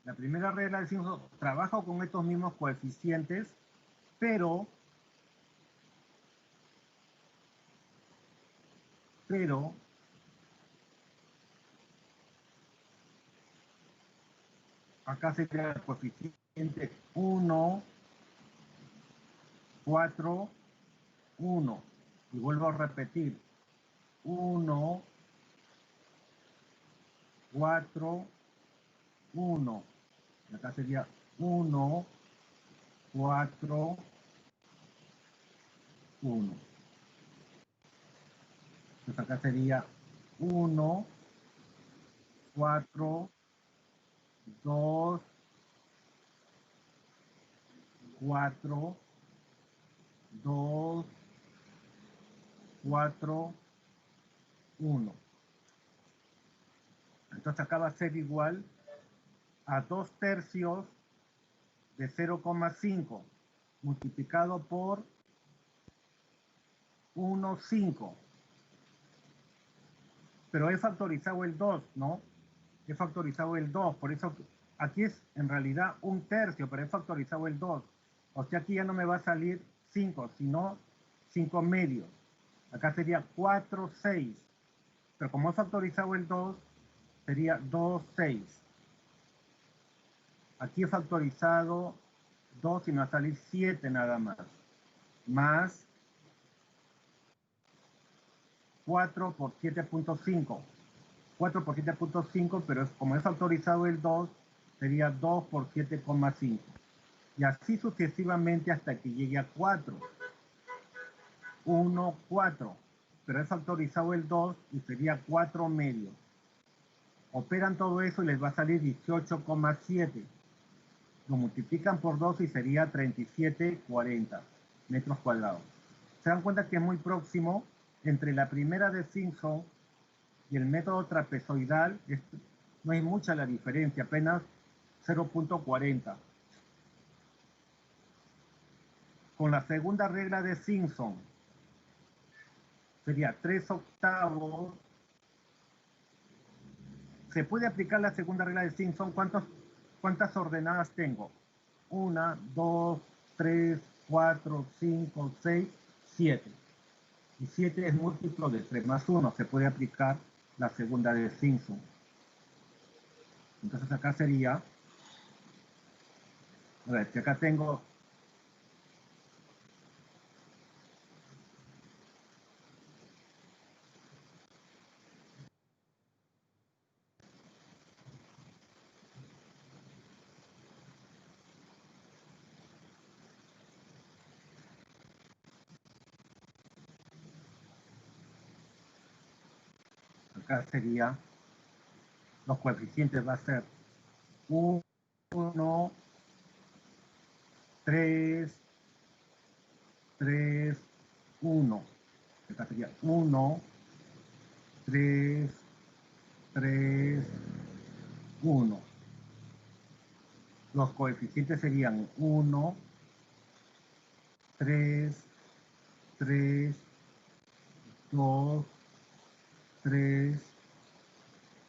La primera regla de Simpson, trabajo con estos mismos coeficientes, pero acá sería el coeficiente 1, 4, 1. Y vuelvo a repetir. 1, 4, 1. Acá sería 1, 4, 1. Entonces acá sería 1, 4, 2, 4, 2, 4, 1. Entonces acá va a ser igual a 2/3 de 0,5 multiplicado por 1,5. Pero he factorizado el 2, ¿no? He factorizado el 2, por eso aquí es en realidad 1/3, pero he factorizado el 2. O sea, aquí ya no me va a salir 5, sino 5/2. Acá sería 4/6. Pero como he factorizado el 2, sería 2/6. Aquí he factorizado 2 y me va a salir 7 nada más. Más 4 por 7,5. 4 por 7,5, pero como he factorizado el 2, sería 2 por 7,5. Y así sucesivamente hasta que llegue a 4. 1, 4. Pero he factorizado el 2 y sería 4/2. Operan todo eso y les va a salir 18,7. Lo multiplican por 2 y sería 37,40 metros cuadrados. Se dan cuenta que es muy próximo entre la primera de Simpson y el método trapezoidal. No hay mucha la diferencia, apenas 0,40. Con la segunda regla de Simpson, sería 3/8. Se puede aplicar la segunda regla de Simpson. ¿Cuántas ordenadas tengo? 1, 2, 3, 4, 5, 6, 7. Y 7 es múltiplo de 3 más 1. Se puede aplicar la segunda de Simpson. Entonces acá sería, a ver, si acá tengo acá sería, los coeficientes va a ser 1, 3, 3, 1. Acá sería 1, 3, 3, 1. Los coeficientes serían 1, 3, 3, 2, 3,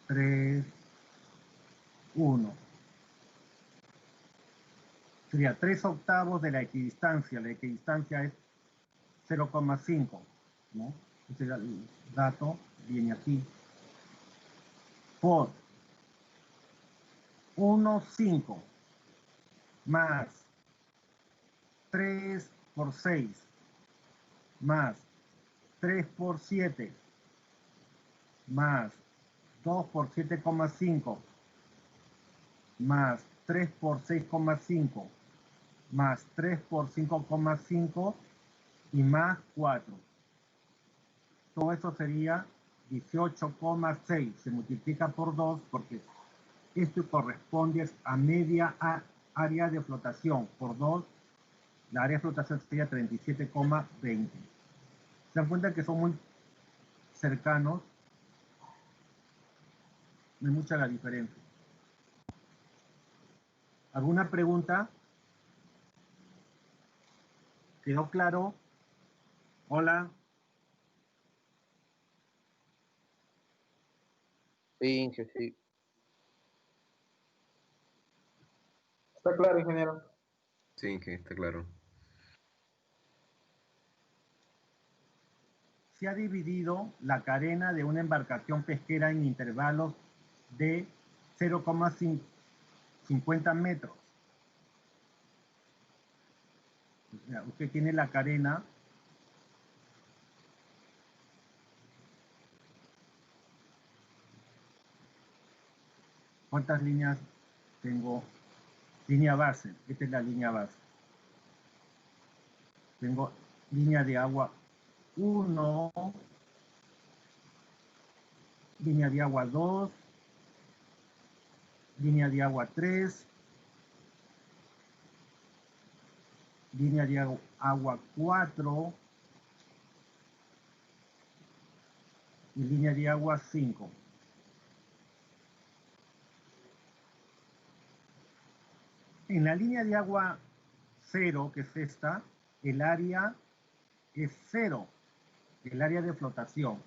3, 1. Sería 3/8 de la equidistancia. La equidistancia es 0,5, ¿no? Este dato viene aquí. Por 1,5 más 3 por 6 más 3 por 7 más 2 por 7,5 más 3 por 6,5 más 3 por 5,5 y más 4. Todo eso sería 18,6. Se multiplica por 2 porque esto corresponde a media área de flotación. Por 2, la área de flotación sería 37,20. Se dan cuenta que son muy cercanos. No hay mucha la diferencia. ¿Alguna pregunta? ¿Quedó claro? Hola. Sí, Inge, sí. Está claro, ingeniero. Sí, que está claro. Se ha dividido la carena de una embarcación pesquera en intervalos de 0,50 metros. O sea, usted tiene la carena ¿cuántas líneas tengo? Línea base, esta es la línea base. Tengo línea de agua 1, línea de agua 2, línea de agua 3, línea de agua 4 y línea de agua 5. En la línea de agua 0, que es esta, el área es 0, el área de flotación.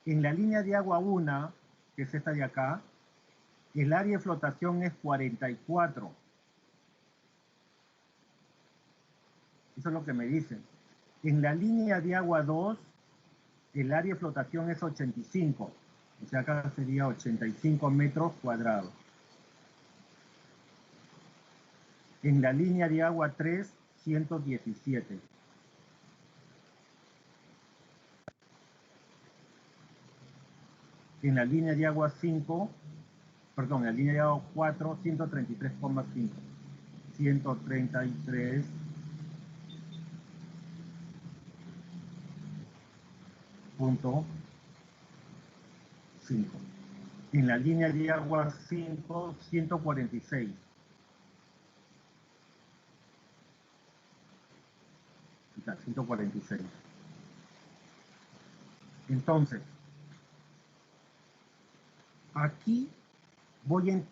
En la línea de agua 1, que es esta de acá, el área de flotación es 44. Eso es lo que me dicen. En la línea de agua 2, el área de flotación es 85. O sea, acá sería 85 metros cuadrados. En la línea de agua 3, 117. En la línea de agua 5, perdón, en la línea de agua 4, 133,5. 133,5. En la línea de agua 5, 146. Está, 146. Entonces, aquí voy a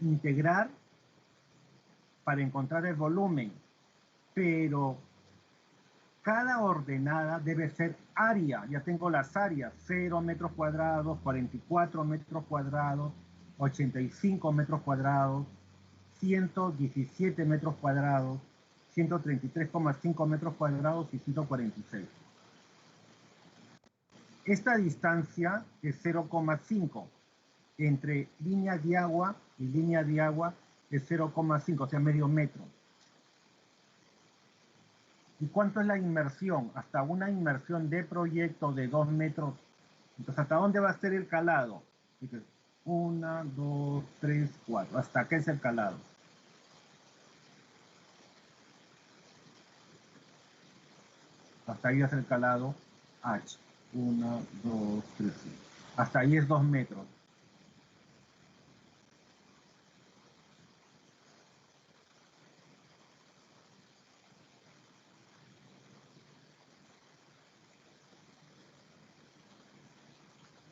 integrar para encontrar el volumen, pero cada ordenada debe ser área. Ya tengo las áreas: 0 metros cuadrados, 44 metros cuadrados, 85 metros cuadrados, 117 metros cuadrados, 133,5 metros cuadrados y 146. Esta distancia es 0,5. Entre línea de agua y línea de agua es 0,5, o sea, medio metro. ¿Y cuánto es la inmersión? Hasta una inmersión de proyecto de 2 metros. Entonces, ¿hasta dónde va a ser el calado? 1, 2, 3, 4. ¿Hasta acá es el calado? Hasta ahí es el calado H. 1, 2, 3, 4. Hasta ahí es 2 metros.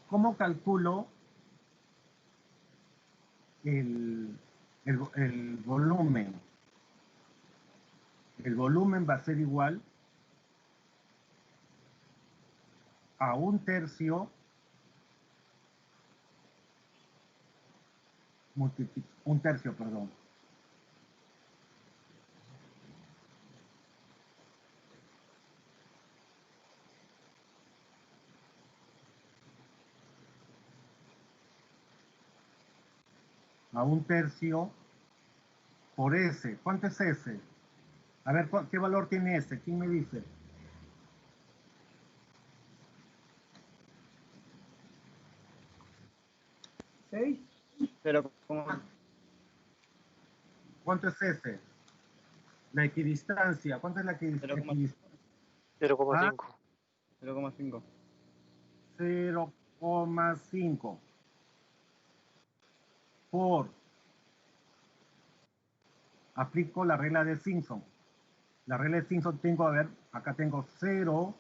¿Cómo calculo el volumen? El volumen va a ser igual a 1/3 un tercio, perdón. A 1/3 por S. ¿Cuánto es S? A ver, ¿qué valor tiene S? ¿Quién me dice? 6. 0, ¿Cuánto es S? La equidistancia. ¿Cuánto es la equidistancia? 0,5. 0,5. 0,5 por, aplico la regla de Simpson. La regla de Simpson tengo, a ver, acá tengo 0,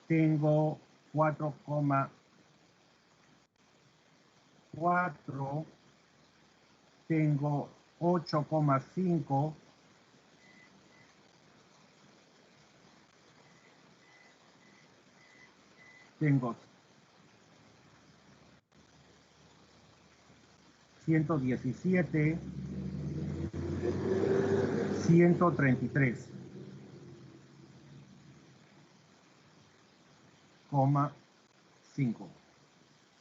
tengo 4,4, tengo 8,5, tengo 117, 133,5.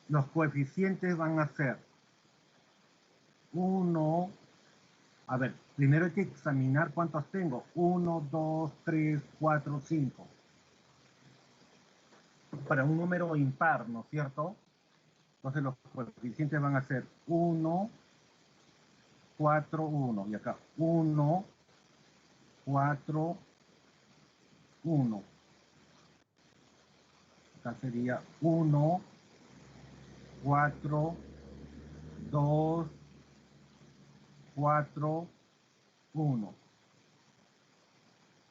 Los coeficientes van a ser 1. A ver, primero hay que examinar cuántos tengo. 1, 2, 3, 4, 5. Para un número impar, ¿no es cierto? Entonces los coeficientes van a ser 1, 4, 1. Y acá 1, 4, 1. Acá sería 1, 4, 2, 4, 1.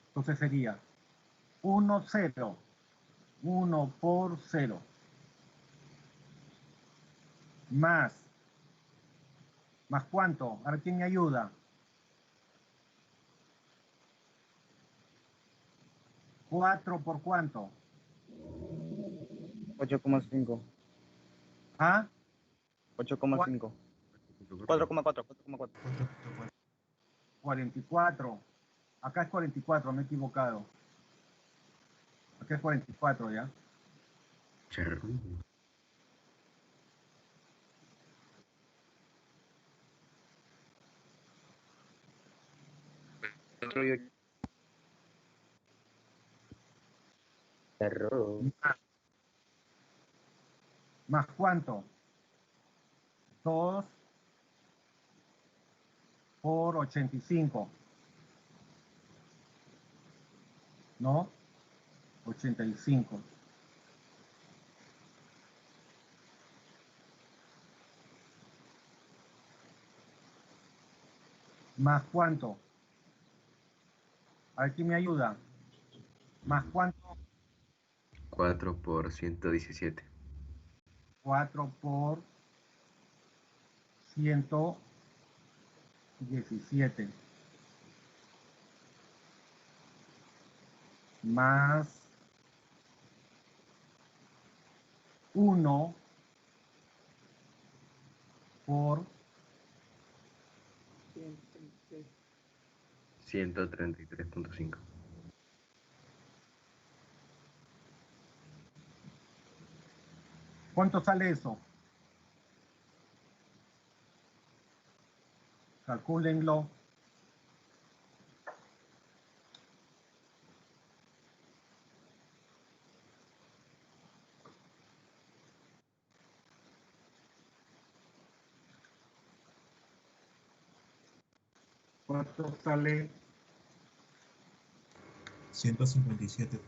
Entonces sería 1, 0. 1 por 0. ¿Más cuánto? A ver, ¿quién me ayuda? 4 por cuánto. 8,5. ¿Ah? 8,5. 4,4. 44. Acá es 44, me he equivocado. Acá es 44, ¿ya? Chao. Error. ¿Más cuánto? 2 por 85. ¿No? 85. ¿Más cuánto? A ver, ¿quién me ayuda? ¿Más cuánto? 4 por 117. 4 por 117. más 1 por 133.5. ¿Cuánto sale eso? Calcúlenlo. ¿Cuánto sale? 157.9.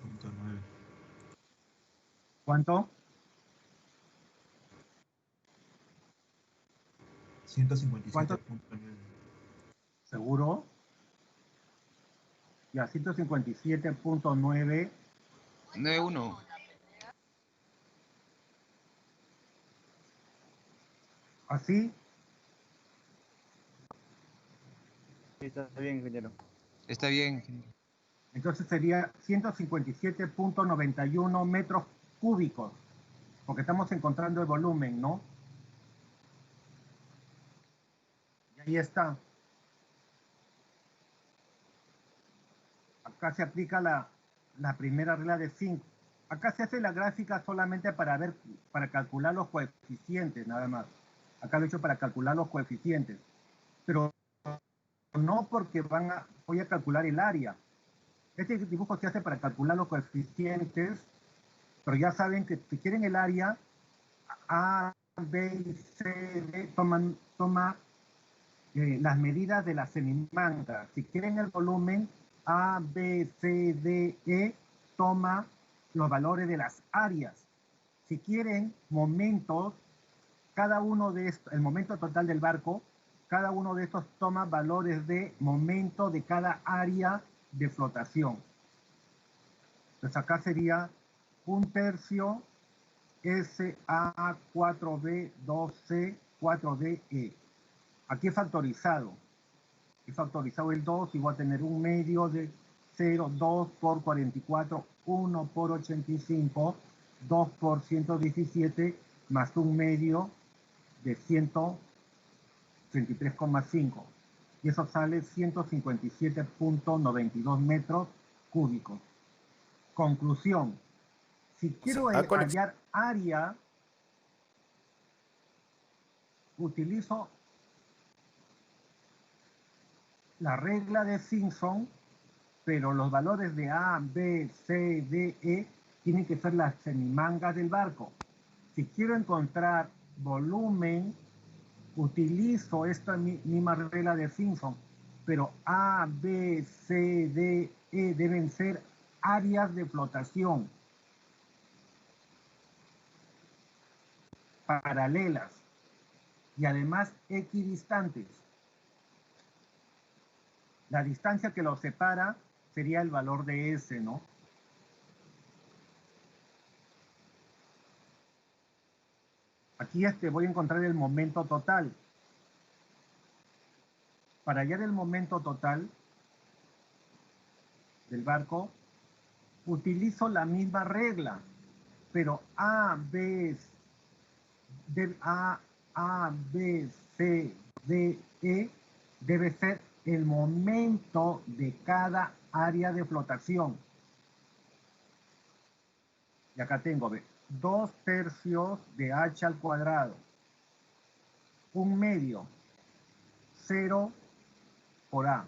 ¿Cuánto? 157.9. ¿Seguro? Ya, 157.9. 9-1. ¿Así? Sí, está bien, ingeniero. Está bien, ingeniero. Entonces sería 157.91 metros cúbicos, porque estamos encontrando el volumen, ¿no? Y ahí está. Acá se aplica la primera regla de Fick. Acá se hace la gráfica solamente para calcular los coeficientes, nada más. Acá lo he hecho para calcular los coeficientes. Pero no porque voy a calcular el área. Este dibujo se hace para calcular los coeficientes, pero ya saben que si quieren el área, A, B y C, D, toma las medidas de la semimanga. Si quieren el volumen, A, B, C, D, E, toma los valores de las áreas. Si quieren momentos, cada uno de estos, el momento total del barco, cada uno de estos toma valores de momento de cada área de flotación. Entonces acá sería 1/3 SA 4B 2C 4DE. Aquí he factorizado el 2 y voy a tener 1/2 de 0, 2 por 44, 1 por 85, 2 por 117, más 1/2 de 133,5. Y eso sale 157.92 metros cúbicos. Conclusión. Si quiero hallar área, utilizo la regla de Simpson, pero los valores de A, B, C, D, E tienen que ser las semimangas del barco. Si quiero encontrar volumen, utilizo esta misma regla de Simpson, pero A, B, C, D, E deben ser áreas de flotación paralelas y además equidistantes. La distancia que los separa sería el valor de S, ¿no? Aquí voy a encontrar el momento total. Para hallar el momento total del barco, utilizo la misma regla, pero A, B, C, D, E debe ser el momento de cada área de flotación. Y acá tengo, 2/3 de h al cuadrado, 1/2, 0 por A.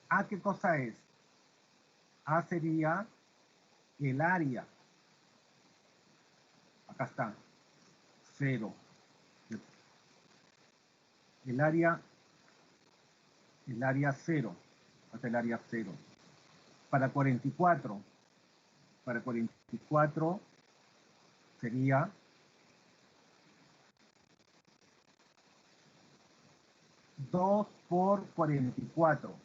¿A qué cosa es? A sería el área. Acá está, 0. El área 0. Hasta el área 0. Para 44 sería 2 por 44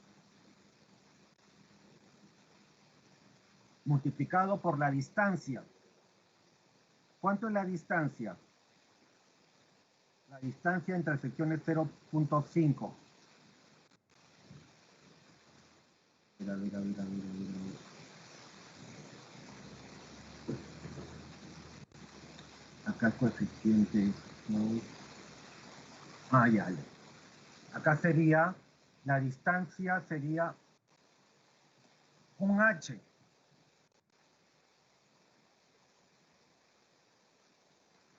multiplicado por la distancia. ¿Cuánto es la distancia? La distancia entre secciones 0.5. Mira. Acá el coeficiente es 2. Ya. Acá sería, la distancia sería un h.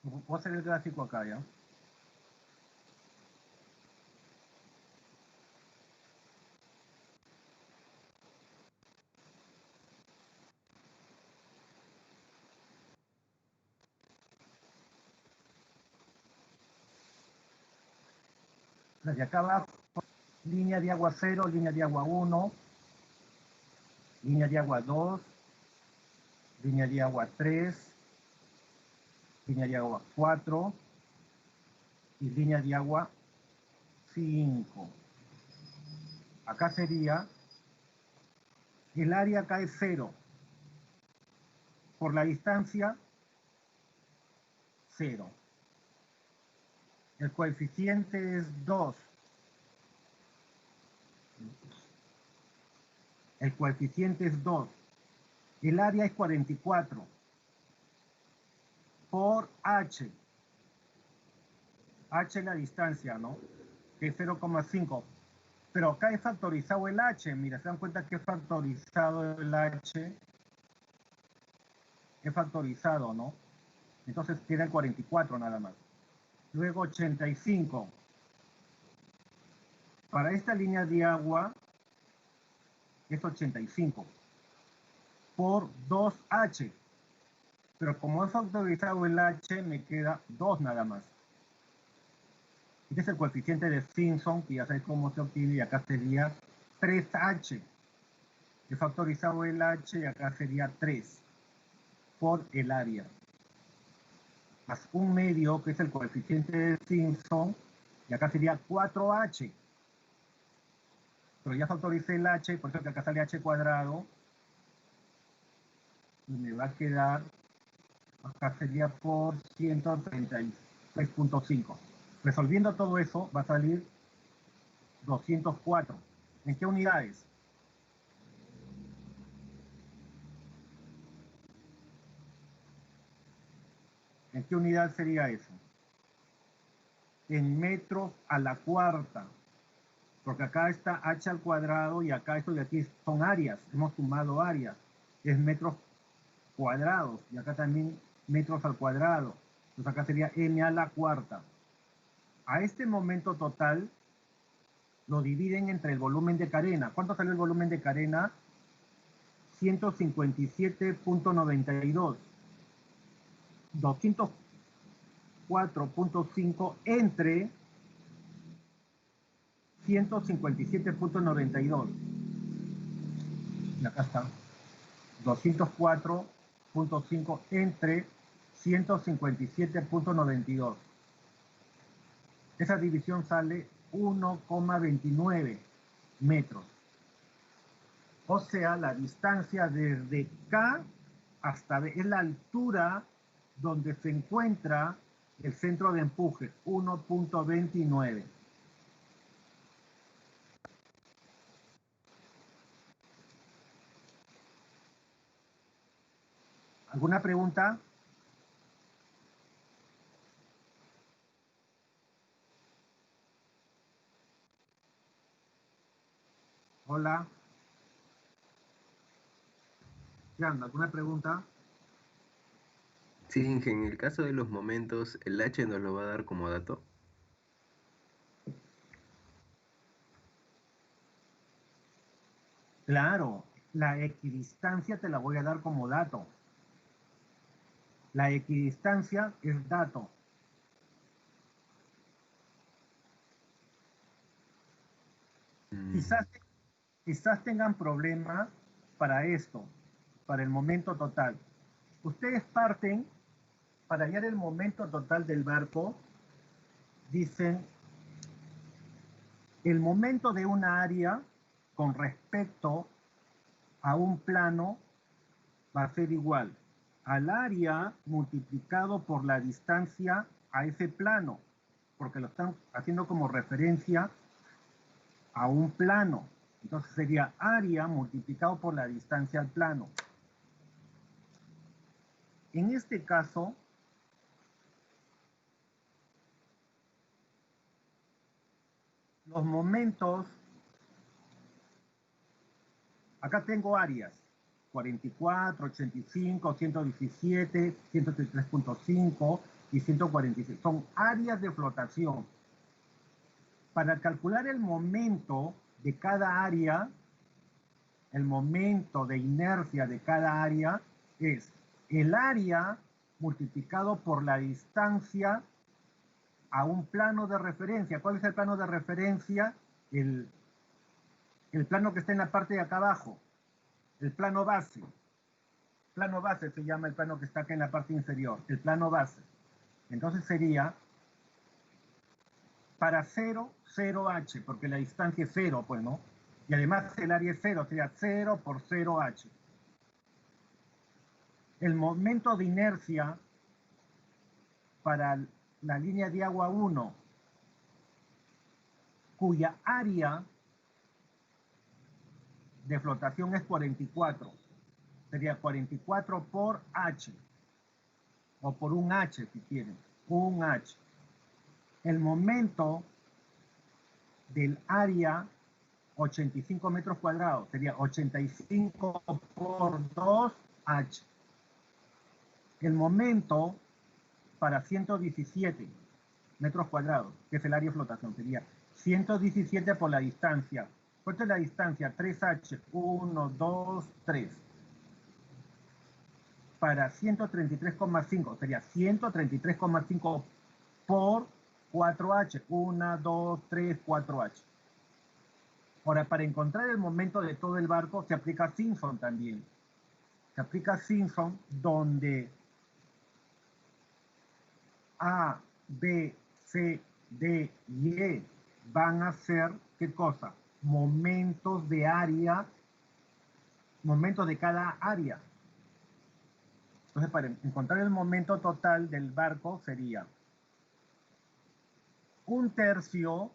Voy a hacer el gráfico acá, ¿ya? De acá abajo, línea de agua 0, línea de agua 1, línea de agua 2, línea de agua 3, línea de agua 4 y línea de agua 5. Acá sería, el área acá es 0. Por la distancia, 0. El coeficiente es 2. El coeficiente es 2. El área es 44. Por h. H es la distancia, ¿no? Que es 0,5. Pero acá he factorizado el h. Mira, se dan cuenta que he factorizado el h. He factorizado, ¿no? Entonces queda el 44 nada más. Luego 85. Para esta línea de agua es 85 por 2h. Pero como he factorizado el h, me queda 2 nada más. Este es el coeficiente de Simpson, que ya sabéis cómo se obtiene, y acá sería 3h. He factorizado el h y acá sería 3 por el área. Más un medio, que es el coeficiente de Simpson, y acá sería 4h. Pero ya factoricé el h, por eso que acá sale h cuadrado. Y me va a quedar, acá sería por 136.5. Resolviendo todo eso, va a salir 204. ¿En qué unidades? ¿En qué unidad sería eso? En metros a la cuarta. Porque acá está h al cuadrado y acá esto de aquí son áreas. Hemos sumado áreas. Es metros cuadrados. Y acá también metros al cuadrado. Entonces acá sería m a la cuarta. A este momento total lo dividen entre el volumen de carena. ¿Cuánto salió el volumen de carena? 157.92. 204.5 entre 157.92. Y acá está. 204.5 entre 157.92. Esa división sale 1,29 metros. O sea, la distancia desde K hasta B es la altura donde se encuentra el centro de empuje, 1,29. ¿Alguna pregunta? Hola. Jan, ¿alguna pregunta? Sí, Inge, en el caso de los momentos, ¿el H nos lo va a dar como dato? Claro, la equidistancia te la voy a dar como dato. La equidistancia es dato. Quizás tengan problemas para esto, para el momento total. Ustedes parten, para hallar el momento total del barco, dicen, el momento de una área con respecto a un plano va a ser igual al área multiplicado por la distancia a ese plano, porque lo están haciendo como referencia a un plano. Entonces sería área multiplicado por la distancia al plano. En este caso, Los momentos, acá tengo áreas, 44, 85, 117, 133.5 y 146. Son áreas de flotación. Para calcular el momento de cada área, el momento de inercia de cada área es el área multiplicado por la distancia a un plano de referencia. ¿Cuál es el plano de referencia? El plano que está en la parte de acá abajo, el plano base. Plano base se llama el plano que está acá en la parte inferior, el plano base. Entonces sería para 0, 0h, porque la distancia es 0, pues, ¿no? Y además el área es 0, sería 0 por 0h. El momento de inercia para la línea de agua 1, cuya área de flotación es 44, sería 44 por h, o por un h si quieren, un h. El momento del área 85 metros cuadrados sería 85 por 2h. El momento para 117 metros cuadrados, que es el área de flotación, sería 117 por la distancia. ¿Cuánto es la distancia? 3h, 1, 2, 3. Para 133,5 sería 133,5 por 4h, 1, 2, 3, 4h. Ahora, para encontrar el momento de todo el barco se aplica Simpson también. Se aplica Simpson donde A, B, C, D y E van a ser, ¿qué cosa? Momentos de área, momentos de cada área. Entonces, para encontrar el momento total del barco sería 1/3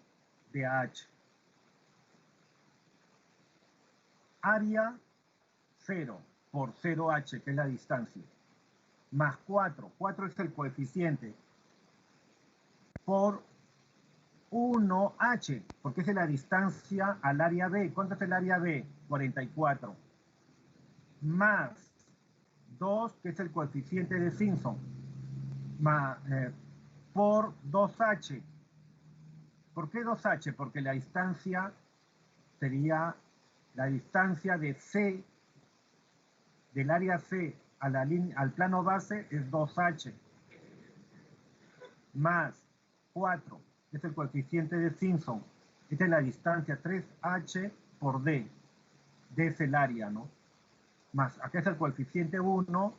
de H. Área 0 por 0h, que es la distancia, más 4. 4 es el coeficiente, por 1h, porque es la distancia al área B. ¿Cuánto es el área B? 44. Más 2, que es el coeficiente de Simpson, más, por 2h. ¿Por qué 2h? Porque la distancia sería la distancia de C, del área C a la al plano base, es 2h. Más 4, es el coeficiente de Simpson. Esta es la distancia, 3h por D. D es el área, ¿no? Más, acá es el coeficiente 1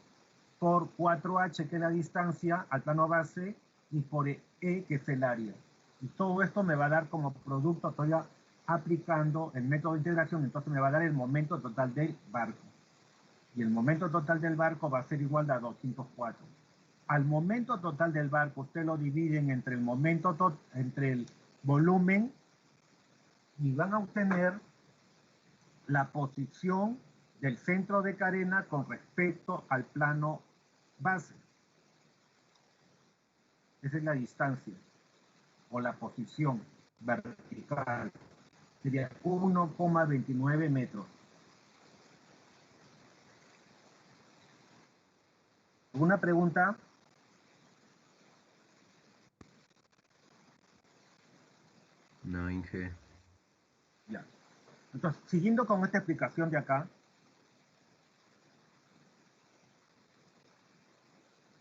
por 4h, que es la distancia al plano base, y por E, que es el área. Y todo esto me va a dar como producto, estoy aplicando el método de integración, entonces me va a dar el momento total del barco. Y el momento total del barco va a ser igual a 204. Al momento total del barco, usted lo dividen entre el momento entre el volumen, y van a obtener la posición del centro de carena con respecto al plano base. Esa es la distancia o la posición vertical. Sería 1,29 metros. ¿Alguna pregunta? No, Inge. Ya. Entonces, siguiendo con esta explicación de acá,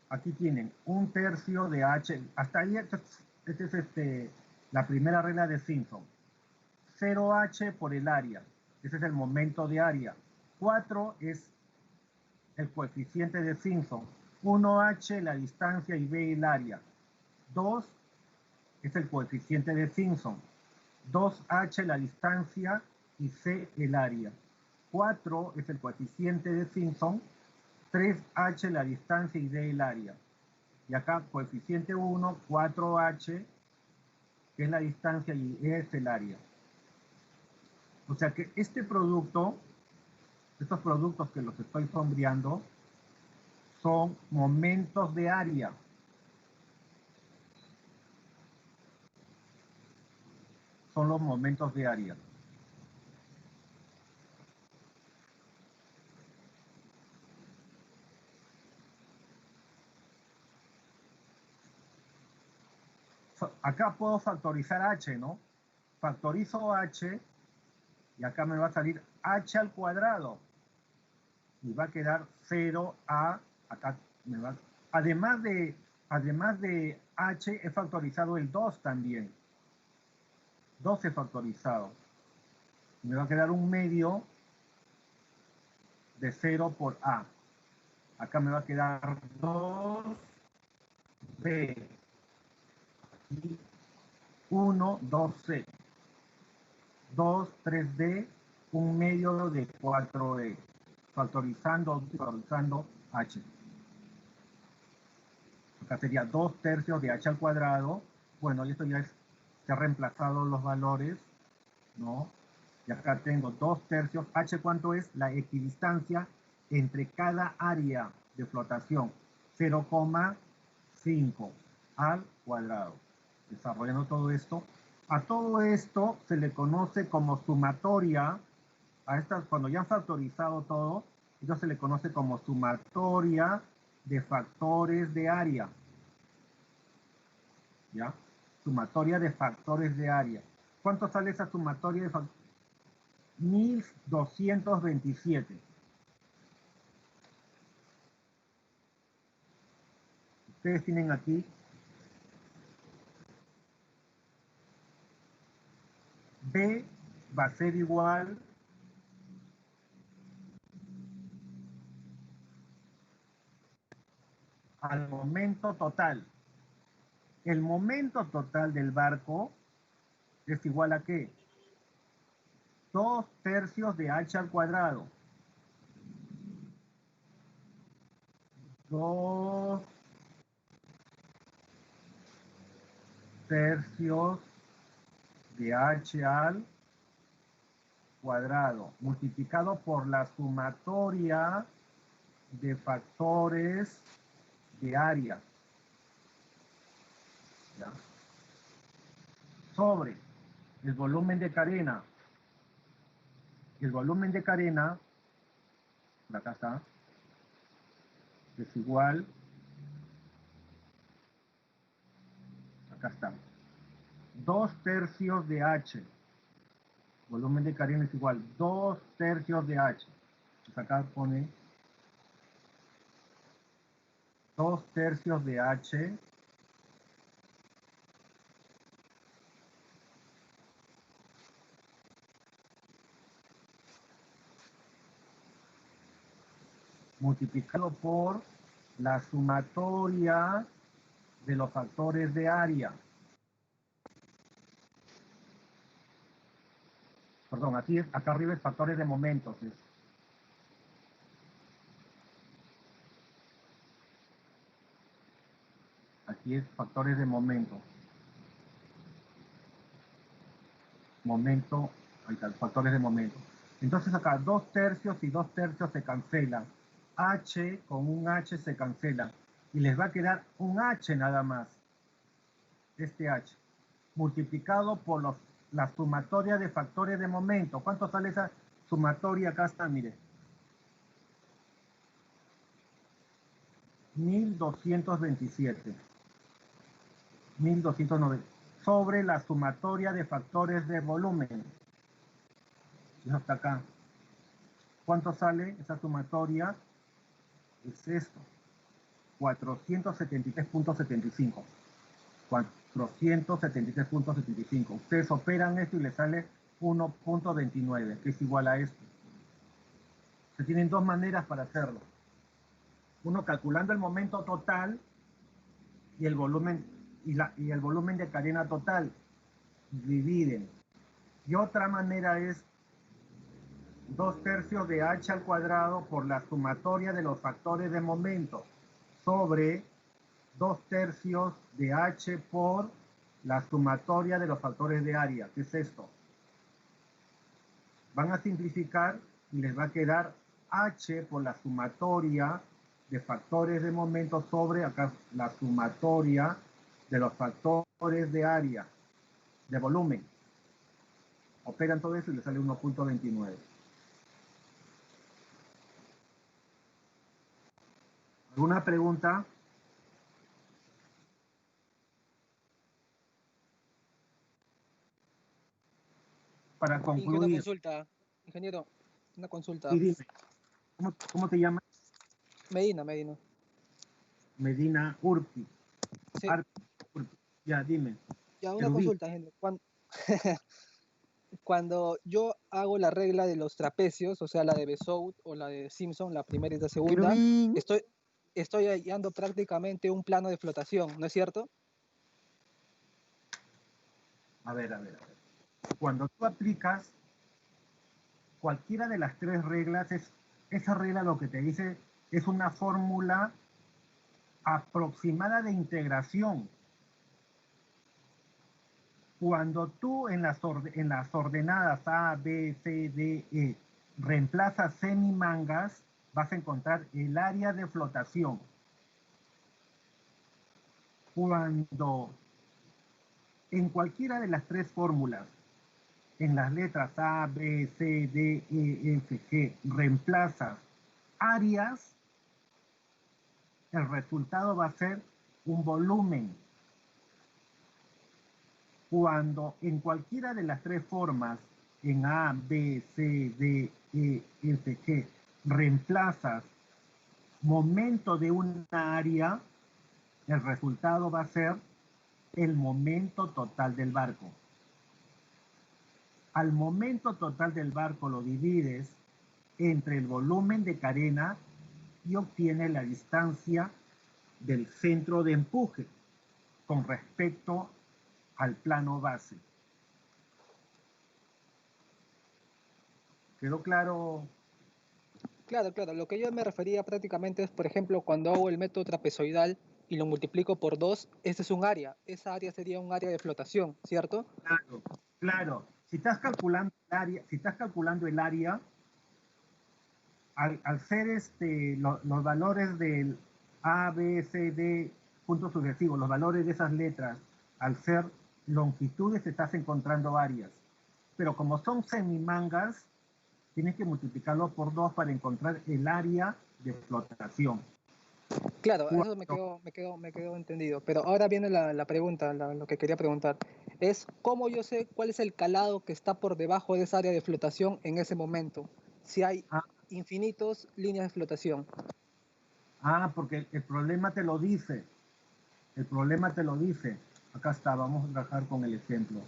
aquí tienen 1/3 de H. Hasta ahí, esta es la primera regla de Simpson. 0h por el área. Ese es el momento de área. 4 es el coeficiente de Simpson. 1h la distancia y B el área. 2 es el coeficiente de Simpson. 2h la distancia y C el área. 4 es el coeficiente de Simpson. 3h la distancia y D el área. Y acá coeficiente 1, 4h, que es la distancia y E es el área. O sea que este producto, estos productos que los estoy sombreando, son momentos de área. son los momentos de área. Acá puedo factorizar h, ¿no? Factorizo h y acá me va a salir h al cuadrado. Y va a quedar 0a, acá me va. Además de h, he factorizado el 2 también. 2 he factorizado. Me va a quedar un medio de 0 por a. Acá me va a quedar 2b. 1, 2c. 2, 3d, un medio de 4e. Factorizando h. Acá sería 2 tercios de h al cuadrado. Bueno, y esto ya se ha reemplazado los valores, ¿no? Y acá tengo 2 tercios. H, ¿cuánto es? La equidistancia entre cada área de flotación. 0,5 al cuadrado. Desarrollando todo esto. A todo esto se le conoce como sumatoria. A estas, cuando ya han factorizado todo, esto se le conoce como sumatoria de factores de área. ¿Ya? Sumatoria de factores de área. ¿Cuánto sale esa sumatoria de factores? 1227. Ustedes tienen aquí B va a ser igual al momento total. El momento total del barco es igual a ¿qué? 2 tercios de h al cuadrado. 2 tercios de h al cuadrado multiplicado por la sumatoria de factores de área. ¿Ya? Sobre el volumen de carena. El volumen de carena, acá está, es igual, acá está, 2 tercios de h. Volumen de carena es igual 2 tercios de h. Entonces acá pone 2 tercios de h multiplicado por la sumatoria de los factores de área. Perdón, aquí acá arriba es factores de momentos. Aquí es factores de momento. Momento, ahí está, factores de momento. Entonces acá 2 tercios y 2 tercios se cancelan. H con un H se cancela. Y les va a quedar un H nada más. Este H. Multiplicado por la sumatoria de factores de momento. ¿Cuánto sale esa sumatoria? Acá está, mire. 1227. 1290. Sobre la sumatoria de factores de volumen. Y hasta acá. ¿Cuánto sale esa sumatoria? Es esto. 473.75. 473.75. Ustedes operan esto y les sale 1.29, que es igual a esto. Se tienen dos maneras para hacerlo. Uno calculando el momento total y el volumen y el volumen de cadena total. Dividen. Y otra manera es 2 tercios de h al cuadrado por la sumatoria de los factores de momento sobre 2 tercios de h por la sumatoria de los factores de área. ¿Qué es esto? Van a simplificar y les va a quedar h por la sumatoria de factores de momento sobre acá la sumatoria de los factores de área, de volumen. Operan todo eso y le sale 1.29. ¿Alguna pregunta? Para Una concluir, consulta, ingeniero, una consulta. sí, dime, ¿cómo te llamas? Medina. Medina Urpi. Sí, Urpi. Ya, dime. ya una Erudito. consulta, ingeniero. Cuando yo hago la regla de los trapecios, o sea, la de Bezout o la de Simpson, la primera y la segunda, Irving. estoy hallando prácticamente un plano de flotación, ¿no es cierto? A ver. Cuando tú aplicas cualquiera de las tres reglas, esa regla lo que te dice es una fórmula aproximada de integración. Cuando tú en las ordenadas A, B, C, D, E reemplazas semimangas, vas a encontrar el área de flotación. Cuando en cualquiera de las tres fórmulas, en las letras A, B, C, D, E, F, G, reemplazas áreas, el resultado va a ser un volumen. Cuando en cualquiera de las tres formas, en A, B, C, D, E, F, G, reemplazas momento de una área, el resultado va a ser el momento total del barco. Al momento total del barco lo divides entre el volumen de carena y obtienes la distancia del centro de empuje con respecto al plano base. ¿Quedó claro? Claro. Lo que yo me refería prácticamente es, por ejemplo, cuando hago el método trapezoidal y lo multiplico por 2, ese es un área. Esa área sería un área de flotación, ¿cierto? Claro. Si estás calculando el área, al ser los valores del A, B, C, D, puntos sucesivos, los valores de esas letras, al ser longitudes, estás encontrando áreas. Pero como son semimangas, tienes que multiplicarlo por 2 para encontrar el área de flotación. Claro, eso me quedó entendido. Pero ahora viene la pregunta, lo que quería preguntar. Es cómo yo sé cuál es el calado que está por debajo de esa área de flotación en ese momento. Si hay infinitos líneas de flotación. Porque el problema te lo dice. El problema te lo dice. Acá está, vamos a trabajar con el ejemplo.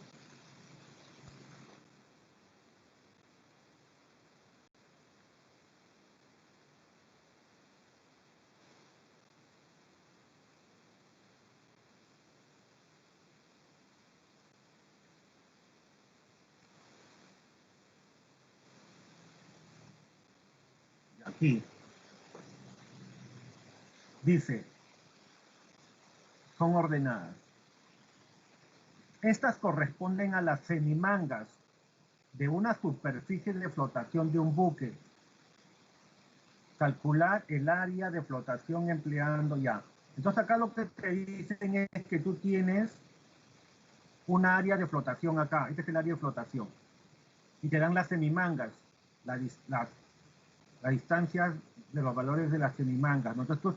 Aquí dice, son ordenadas. Estas corresponden a las semimangas de una superficie de flotación de un buque. Calcular el área de flotación empleando ya. Entonces acá lo que te dicen es que tú tienes un área de flotación acá. Este es el área de flotación. Y te dan las semimangas, la distancia de los valores de las semimangas, ¿no? Entonces tú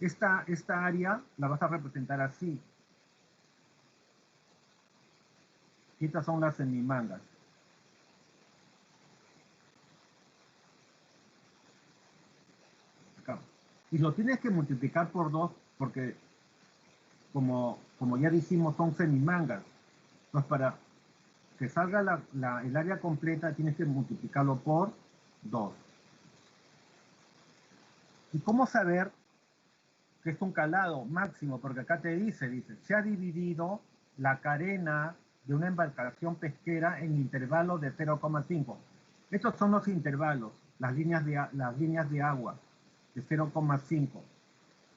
esta área la vas a representar así. Y estas son las semimangas. Acá. Y lo tienes que multiplicar por 2 porque, como ya dijimos, son semimangas. Entonces, para que salga el área completa, tienes que multiplicarlo por 2. ¿Y cómo saber que es un calado máximo? Porque acá te dice, se ha dividido la carena de una embarcación pesquera en intervalos de 0,5. Estos son los intervalos, las líneas de agua de 0,5.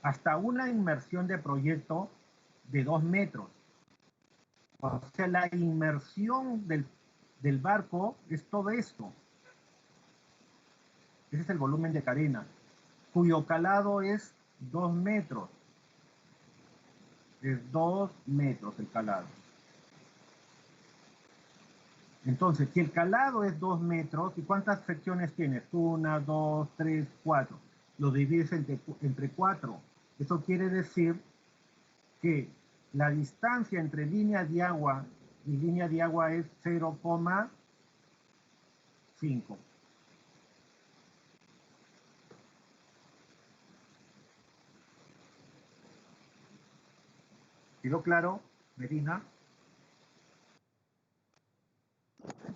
Hasta una inmersión de proyecto de 2 metros. O sea, la inmersión del barco es todo esto. Ese es el volumen de carena, cuyo calado es 2 metros. Es 2 metros el calado. Entonces, si el calado es 2 metros, ¿y cuántas secciones tienes? 1, 2, 3, 4. Lo divides entre 4. Eso quiere decir que la distancia entre línea de agua y línea de agua es 0,5. ¿Quedó claro, Medina?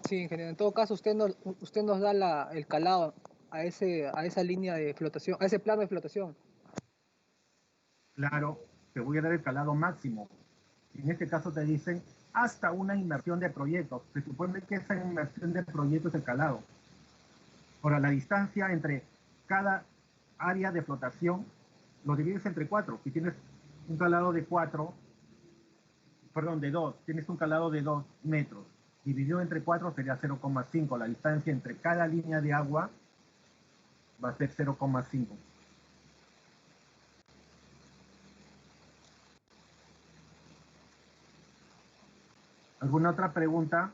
Sí, ingeniero. En todo caso, usted nos da el calado a esa línea de flotación, a ese plano de flotación. Claro, te voy a dar el calado máximo. En este caso te dicen hasta una inmersión de proyectos. Se supone que esa inmersión de proyectos es el calado. Ahora, la distancia entre cada área de flotación lo divides entre 4. Si tienes un calado de 2, tienes un calado de 2 metros. Dividido entre 4 sería 0,5. La distancia entre cada línea de agua va a ser 0,5. ¿Alguna otra pregunta?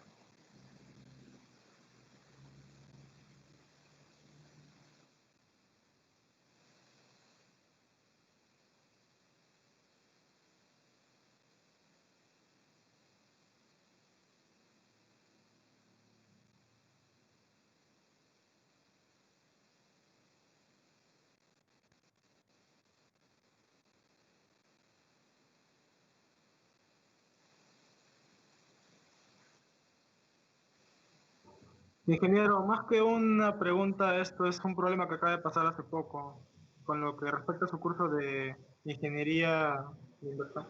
Ingeniero, más que una pregunta, esto es un problema que acaba de pasar hace poco, con lo que respecta a su curso de ingeniería de inversión,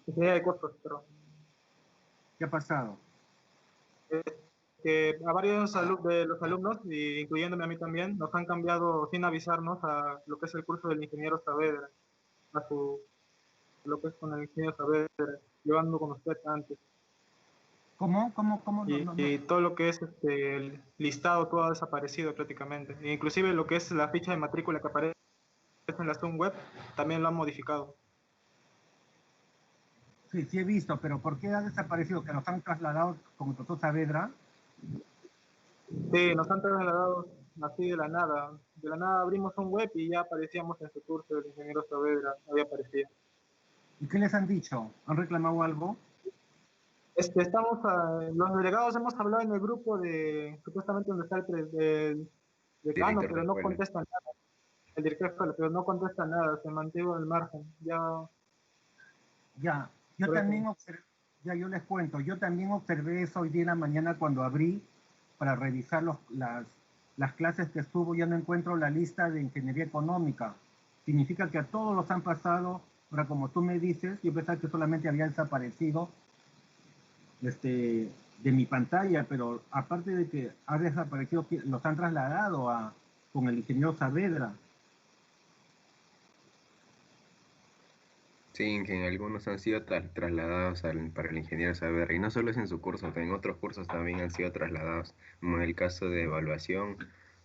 ingeniería de costos, pero ¿Qué ha pasado? que a varios de los alumnos, y incluyéndome a mí también, nos han cambiado sin avisarnos a lo que es el curso del ingeniero Saavedra, lo que es con el ingeniero Saavedra, llevando con usted antes. ¿Cómo? Y todo lo que es el listado, todo ha desaparecido prácticamente. E inclusive lo que es la ficha de matrícula que aparece en la Zoom web, también lo han modificado. Sí, sí he visto, pero ¿por qué ha desaparecido? ¿Que nos han trasladado como el doctor Saavedra? Sí, nos han trasladado así de la nada. De la nada abrimos un web y ya aparecíamos en su curso del ingeniero Saavedra, había aparecido. ¿Y qué les han dicho? ¿Han reclamado algo? Los delegados hemos hablado en el grupo de, supuestamente donde está el decano, Director pero de no escuela. contesta nada. El director de escuela, pero no contesta nada, se mantuvo al margen. Ya, yo también observé, ya yo les cuento, yo también observé eso hoy día en la mañana cuando abrí para revisar las clases que estuvo, ya no encuentro la lista de ingeniería económica. Significa que a todos los han pasado, ahora como tú me dices, yo pensaba que solamente había desaparecido de mi pantalla, pero aparte de que ha desaparecido, los han trasladado con el ingeniero Saavedra. Sí, que algunos han sido trasladados para el ingeniero Saavedra, y no solo es en su curso, en otros cursos también han sido trasladados, como en el caso de evaluación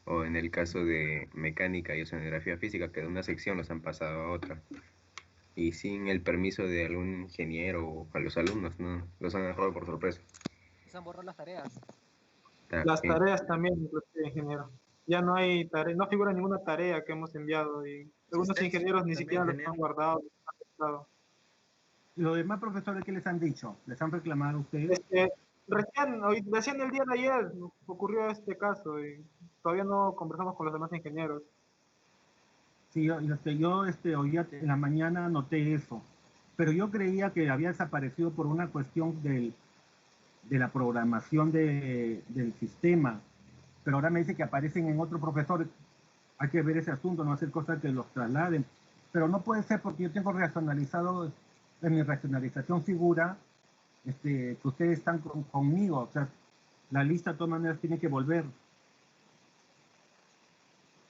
o en el caso de mecánica y oceanografía física, que de una sección los han pasado a otra, y sin el permiso de algún ingeniero o a los alumnos, ¿no? Los han agarrado por sorpresa. Se han borrado las tareas. Las tareas también, inclusive, ingeniero. Ya no hay tarea, no figura ninguna tarea que hemos enviado y algunos ingenieros ni siquiera los han guardado, los han aceptado. ¿Y los demás profesores qué les han dicho? ¿Les han reclamado a ustedes? Recién el día de ayer ocurrió este caso y todavía no conversamos con los demás ingenieros. Sí, yo hoy en la mañana noté eso, pero yo creía que había desaparecido por una cuestión de la programación del sistema, pero ahora me dice que aparecen en otro profesor. Hay que ver ese asunto, no hacer cosas que los trasladen, pero no puede ser porque yo tengo racionalizado, en mi racionalización figura que ustedes están conmigo, o sea, la lista de todas maneras tiene que volver,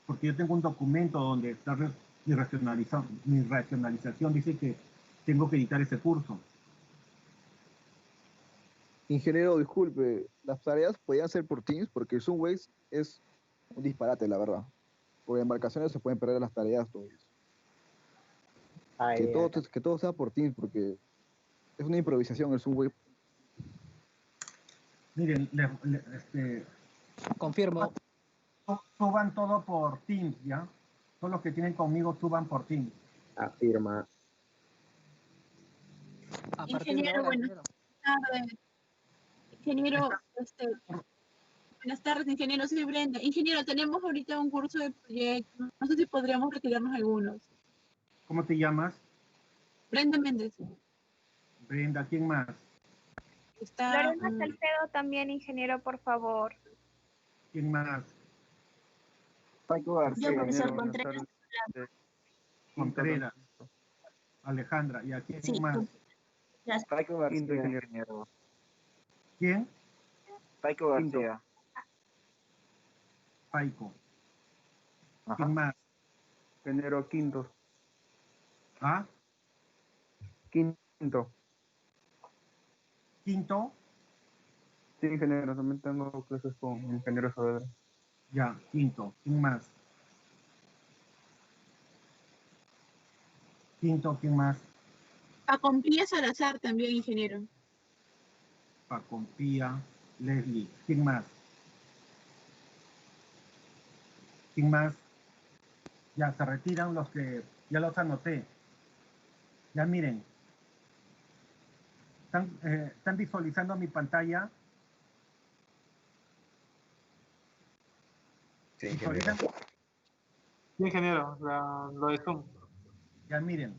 porque yo tengo un documento donde está mi racionalización dice que tengo que editar ese curso. Ingeniero, disculpe, las tareas podían ser por Teams porque el Zoomways es un disparate, la verdad. Por embarcaciones se pueden perder las tareas, todo eso. Que todo sea por Teams porque es una improvisación el Zoomway. Miren, Confirmo. suban todo por Teams, ¿ya? Todos los que tienen conmigo suban por Teams. Afirma. A partir de Ingeniero, ahora, buenas ingeniero. tardes. Ingeniero, buenas tardes, ingeniero, soy Brenda. Ingeniero, tenemos ahorita un curso de proyectos. No sé si podríamos retirarnos algunos. ¿Cómo te llamas? Brenda Méndez. Brenda, ¿quién más? Está, Lorena Salcedo también, ingeniero, por favor. ¿Quién más? Paco García. Yo, profesor ingeniero, buenas Contreras. tardes. Contreras. Alejandra. ¿Y a quién Sí, más? gracias. Paco García, ingeniero. ¿Quién? Paco García. Paico. Ajá. ¿Quién más? Ingeniero Quinto. ¿Ah? Quinto. ¿Quinto? Sí, ingeniero, también tengo clases con el ingeniero Saavedra. Ya, quinto. ¿Quién más? Quinto, ¿quién más? Acompía Salazar también, ingeniero. Pacompía, Leslie. ¿Quién más? ¿Quién más? Ya se retiran los que ya los anoté. Ya miren. ¿Están visualizando mi pantalla? Sí, ¿Visualizan? Sí, ingeniero, lo de Zoom. Ya miren.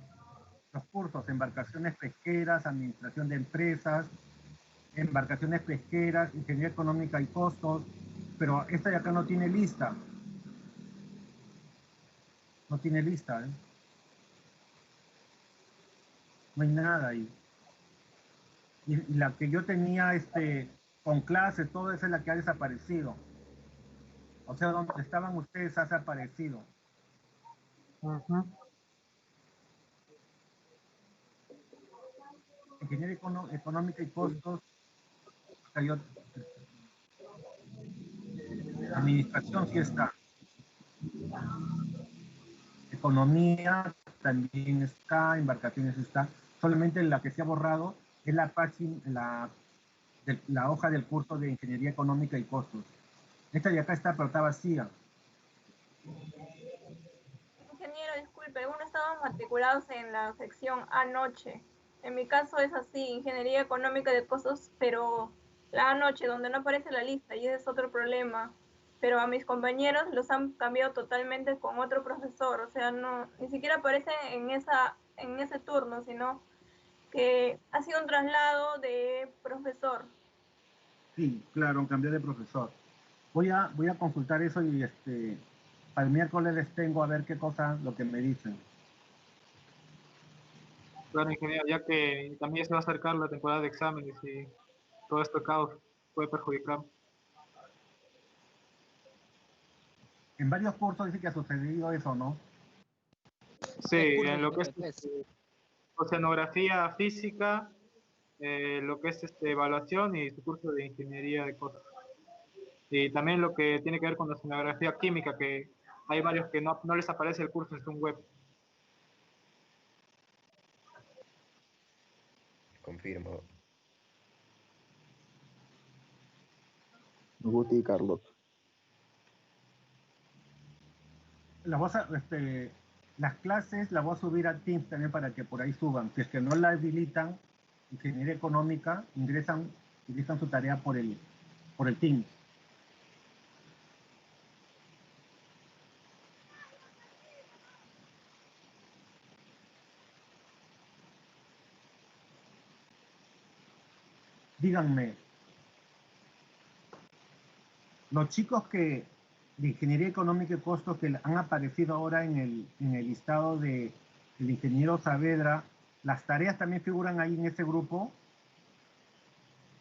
Los cursos, embarcaciones pesqueras, administración de empresas, embarcaciones pesqueras, ingeniería económica y costos, pero esta de acá no tiene lista. No tiene lista, ¿eh? No hay nada ahí. Y la que yo tenía con clases, todo eso es la que ha desaparecido. O sea, donde estaban ustedes ha desaparecido. Ingeniería económica y costos, cayó. Administración sí está. Economía también está, embarcaciones está. Solamente la que se ha borrado es la página, la hoja del curso de Ingeniería Económica y Costos. Esta de acá está, pero está vacía. Ingeniero, disculpe, algunos estaban matriculados en la sección anoche. En mi caso es así, Ingeniería Económica de Costos, pero la anoche, donde no aparece la lista, y ese es otro problema. Pero a mis compañeros los han cambiado totalmente con otro profesor, o sea, no, ni siquiera aparece en ese turno, sino que ha sido un traslado de profesor. Sí, claro, cambié de profesor. Voy a consultar eso y para el miércoles les tengo a ver qué cosa, lo que me dicen. Claro, ingeniero, ya que también se va a acercar la temporada de exámenes y todo este caos puede perjudicar. En varios cursos dice que ha sucedido eso, ¿no? Sí, en lo que es oceanografía física, lo que es evaluación y su curso de ingeniería de cosas. Y también lo que tiene que ver con la oceanografía química, que hay varios que no les aparece el curso en su web. Confirmo. Guti y Carlos. Las clases las voy a subir a Teams también para que por ahí suban. Si es que no la habilitan, Ingeniería Económica, ingresan su tarea por el Teams. Díganme, los chicos de Ingeniería Económica y Costos que han aparecido ahora en el listado del ingeniero Saavedra, ¿las tareas también figuran ahí en ese grupo?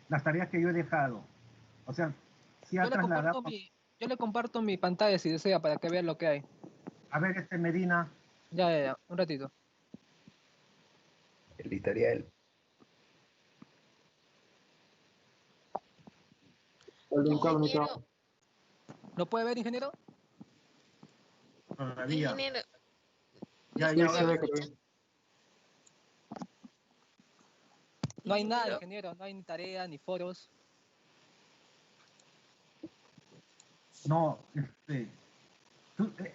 Las tareas que yo he dejado. O sea, si ha trasladado... Yo le comparto mi pantalla si desea para que vea lo que hay. A ver, Medina. Ya, un ratito. El historial. Ingeniero, ¿Lo puede ver, ingeniero? Todavía. ingeniero, Ya disculpe, se ¿me ve. escucha? No hay nada, Ingeniero. ingeniero. No hay ni tarea, ni foros. No,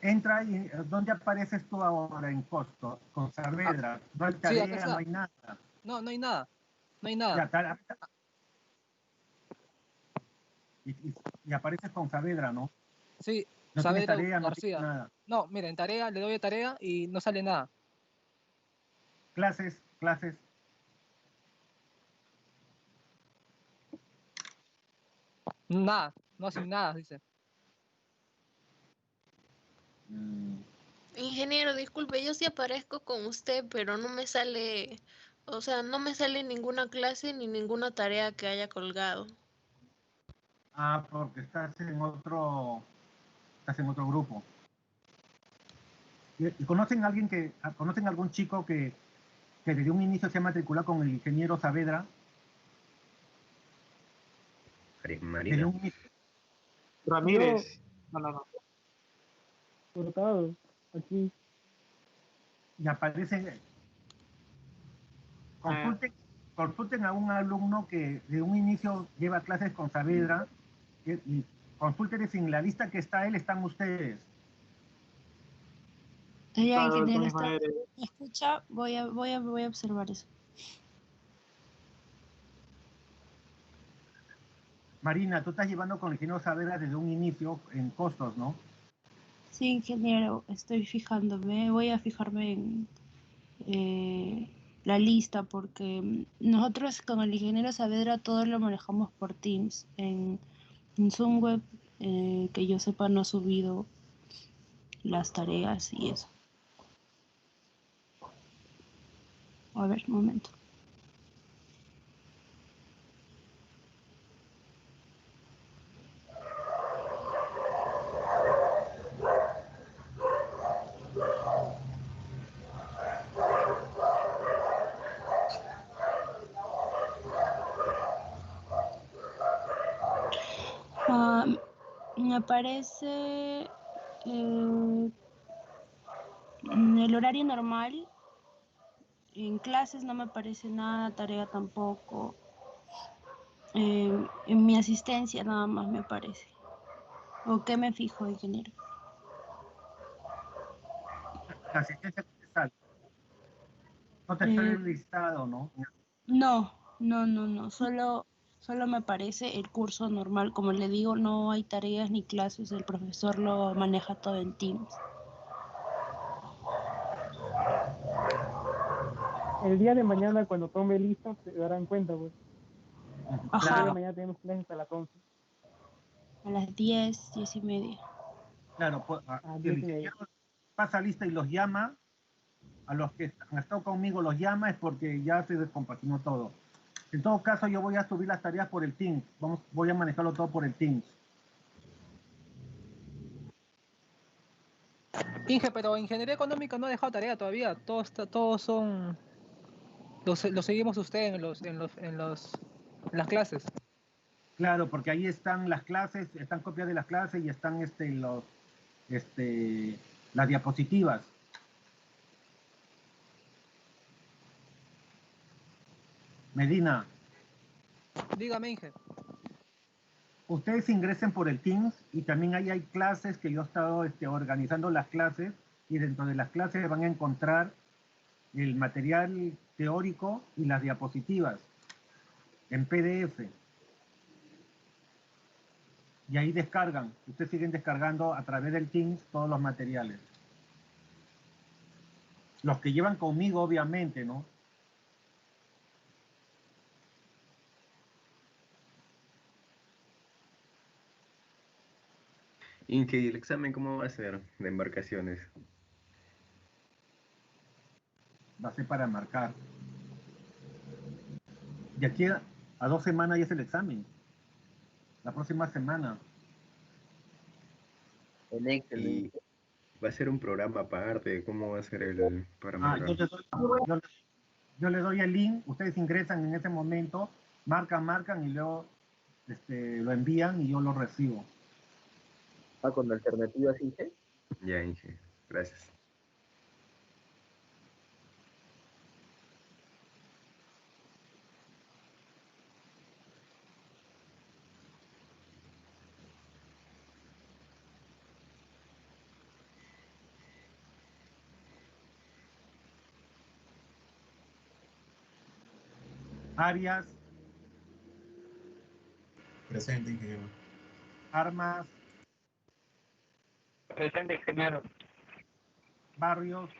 entra y ¿dónde apareces tú ahora en costo? Con Saavedra. No hay Sí, acá tarea, está. no hay nada. No, no hay nada. No hay nada. Ya, y apareces con Saavedra, ¿no? Sí, No tienes Saavedra tarea, no tienes García. nada. No, mira, en tarea, le doy a tarea y no sale nada. Clases. Nada, no hacen nada, dice. Ingeniero, disculpe, yo sí aparezco con usted, pero no me sale, o sea, no me sale ninguna clase ni ninguna tarea que haya colgado. Ah, porque estás en otro grupo. ¿Y conocen a alguien conocen algún chico que desde un inicio se ha matriculado con el ingeniero Saavedra? Marina. Desde un inicio. Ramírez. No. Cortado, aquí. Y aparecen. Consulten a un alumno que de un inicio lleva clases con Saavedra y consúltenles en la lista que está él, están ustedes. Ya, Claro, ingeniero, de todas está. maneras. ¿Me escucha? Voy a observar eso. Marina, tú estás llevando con el ingeniero Saavedra desde un inicio en costos, ¿no? Sí, ingeniero, estoy fijándome. Voy a fijarme en la lista porque nosotros con el ingeniero Saavedra todo lo manejamos por Teams. En Zoom Web, que yo sepa, no ha subido las tareas y eso. A ver, un momento. Me aparece el horario normal. En clases no me aparece nada, tarea tampoco. En mi asistencia nada más me aparece. ¿O qué me fijo, ingeniero? La asistencia que te sale. No te sale el listado, ¿no? No. Solo me aparece el curso normal. Como le digo, no hay tareas ni clases. El profesor lo maneja todo en Teams. El día de mañana, cuando tome lista, se darán cuenta, pues. Ajá. El día de mañana tenemos clases a las 11. A las 10:30. Claro, pues, si el ingeniero pasa lista y los llama, a los que han estado conmigo los llama, es porque ya se descompaginó todo. En todo caso, yo voy a subir las tareas por el Teams. Voy a manejarlo todo por el Teams. Inge, pero ingeniería económica no ha dejado tarea todavía. Todos son. Lo seguimos usted en las clases. Claro, porque ahí están las clases, están copias de las clases y están las diapositivas. Medina. Dígame, Inge. Ustedes ingresen por el Teams y también ahí hay clases que yo he estado organizando las clases y dentro de las clases van a encontrar el material teórico y las diapositivas en PDF. Y ahí descargan. Ustedes siguen descargando a través del Teams todos los materiales. Los que llevan conmigo, obviamente, ¿no? Inge, ¿y el examen cómo va a ser de embarcaciones? Va a ser para marcar. Y aquí a 2 semanas ya es el examen. La próxima semana. Y va a ser un programa aparte, ¿cómo va a ser el para marcar? Yo le doy el link, ustedes ingresan en ese momento, marcan y luego lo envían y yo lo recibo. Con alternativas, Inge. Ya, Inge, gracias. Arias, Presente, ingeniero. Armas, Presente, ingeniero. Barrios,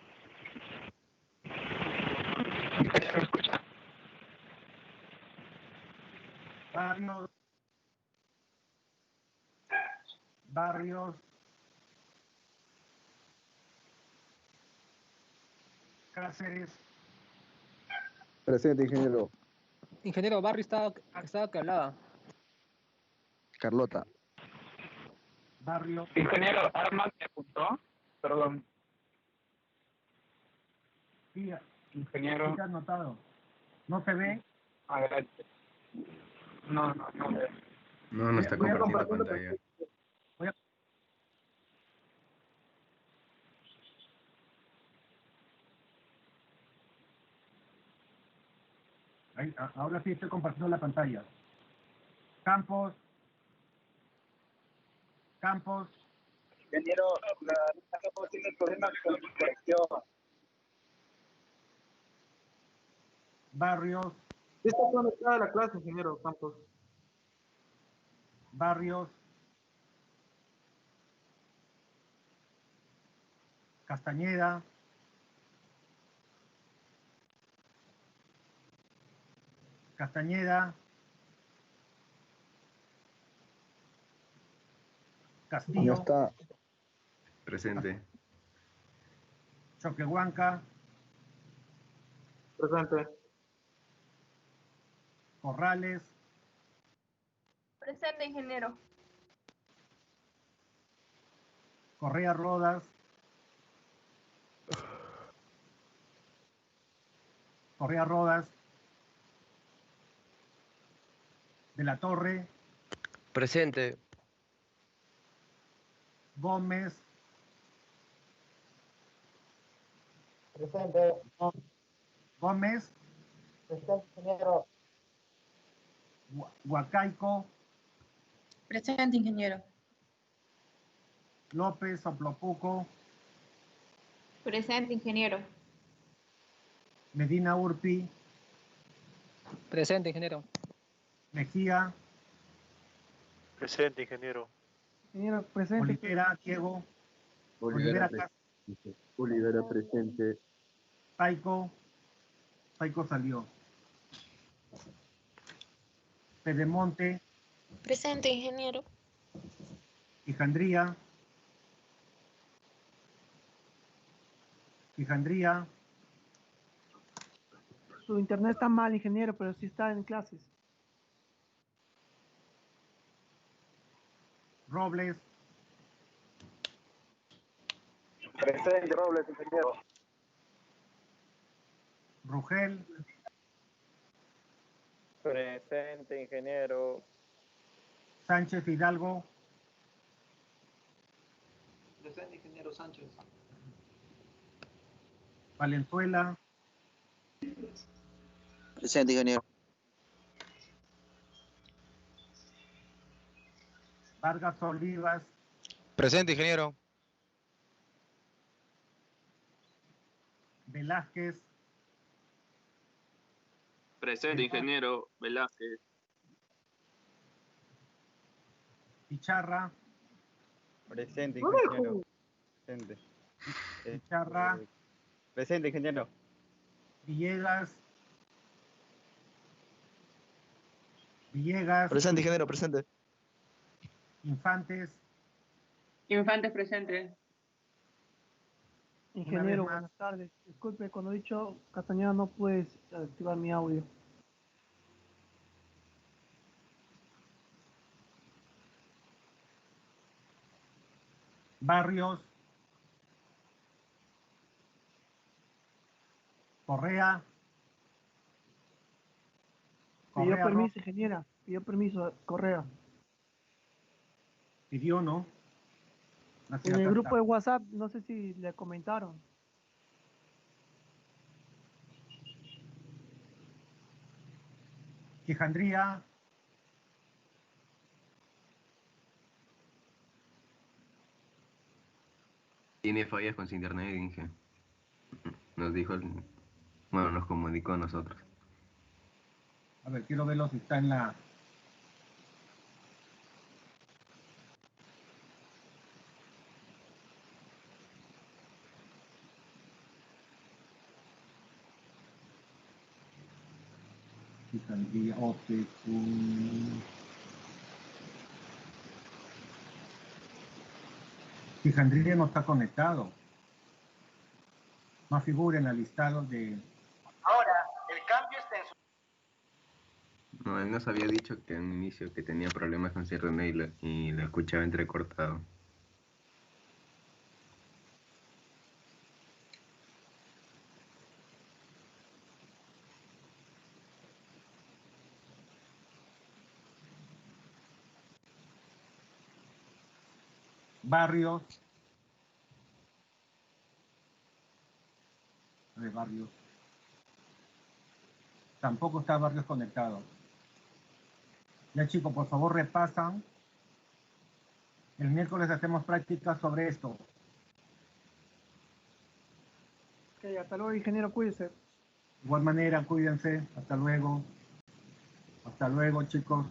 Ingeniero, escucha. Barrios, Barrios, Cáceres, Presente, ingeniero. Ingeniero Barrio estaba que hablaba. Carlota. Barrios, Ingeniero, Armas me apuntó. Perdón. sí, Ingeniero. sí, anotado. ¿No se ve? Adelante. No. No está Voy a compartiendo compartir pantalla. Voy a- Ahí, ahora sí estoy compartiendo la pantalla. Campos. Ingeniero, la Campos tiene problemas con su conexión. Barrios, Sí está conectada la clase, ingeniero Campos. Barrios, Castañeda, No Castillo, está. Presente. Choquehuanca, Presente. Corrales, Presente, ingeniero. Correa Rodas, De la Torre, Presente. Gómez, Presente. Gómez, Presente, ingeniero. Huacaico, Presente, ingeniero. López, Oplopuco, Presente, ingeniero. Medina Urpi, Presente, ingeniero. Mejía, Presente, ingeniero. Ingeniero, presente. Olivera, Diego, Olivera Olivera, presente. Olivera presente. Paico salió. Pedemonte, Presente, ingeniero. Fijandría, Su internet está mal, ingeniero, pero sí está en clases. Robles, Presente, Robles, ingeniero. Rugel, Presente, ingeniero. Sánchez Hidalgo, Presente, ingeniero Sánchez. Valenzuela, Presente, ingeniero. Vargas Olivas, Presente, ingeniero. Velázquez, Presente, ingeniero Velázquez. Picharra, Presente, ingeniero. Presente. Picharra, Presente, ingeniero. Villegas, Presente, ingeniero, presente. Infantes, Infantes, presente. Ingeniero, más. buenas tardes. Disculpe, cuando he dicho Castañeda no puedes activar mi audio. Barrios, Correa, Pidió Correa permiso, ingeniera. Pidió permiso, Correa. pidió, ¿no? Hacia En el acá grupo está. de WhatsApp, no sé si le comentaron. Quijandría, Tiene fallas con su internet, Inge. Nos dijo, bueno, nos comunicó a nosotros. A ver, quiero verlo si está en la... Quijandría, Quijandría no está conectado. No figura en el listado de... Ahora, el cambio está en su... No, él nos había dicho que en un inicio que tenía problemas con cierto mail y lo escuchaba entrecortado. Barrios. De Barrios. Tampoco está Barrios conectado. Ya chicos, por favor repasan. El miércoles hacemos prácticas sobre esto. Ok, hasta luego, ingeniero, cuídese. De igual manera, cuídense. Hasta luego. Hasta luego, chicos.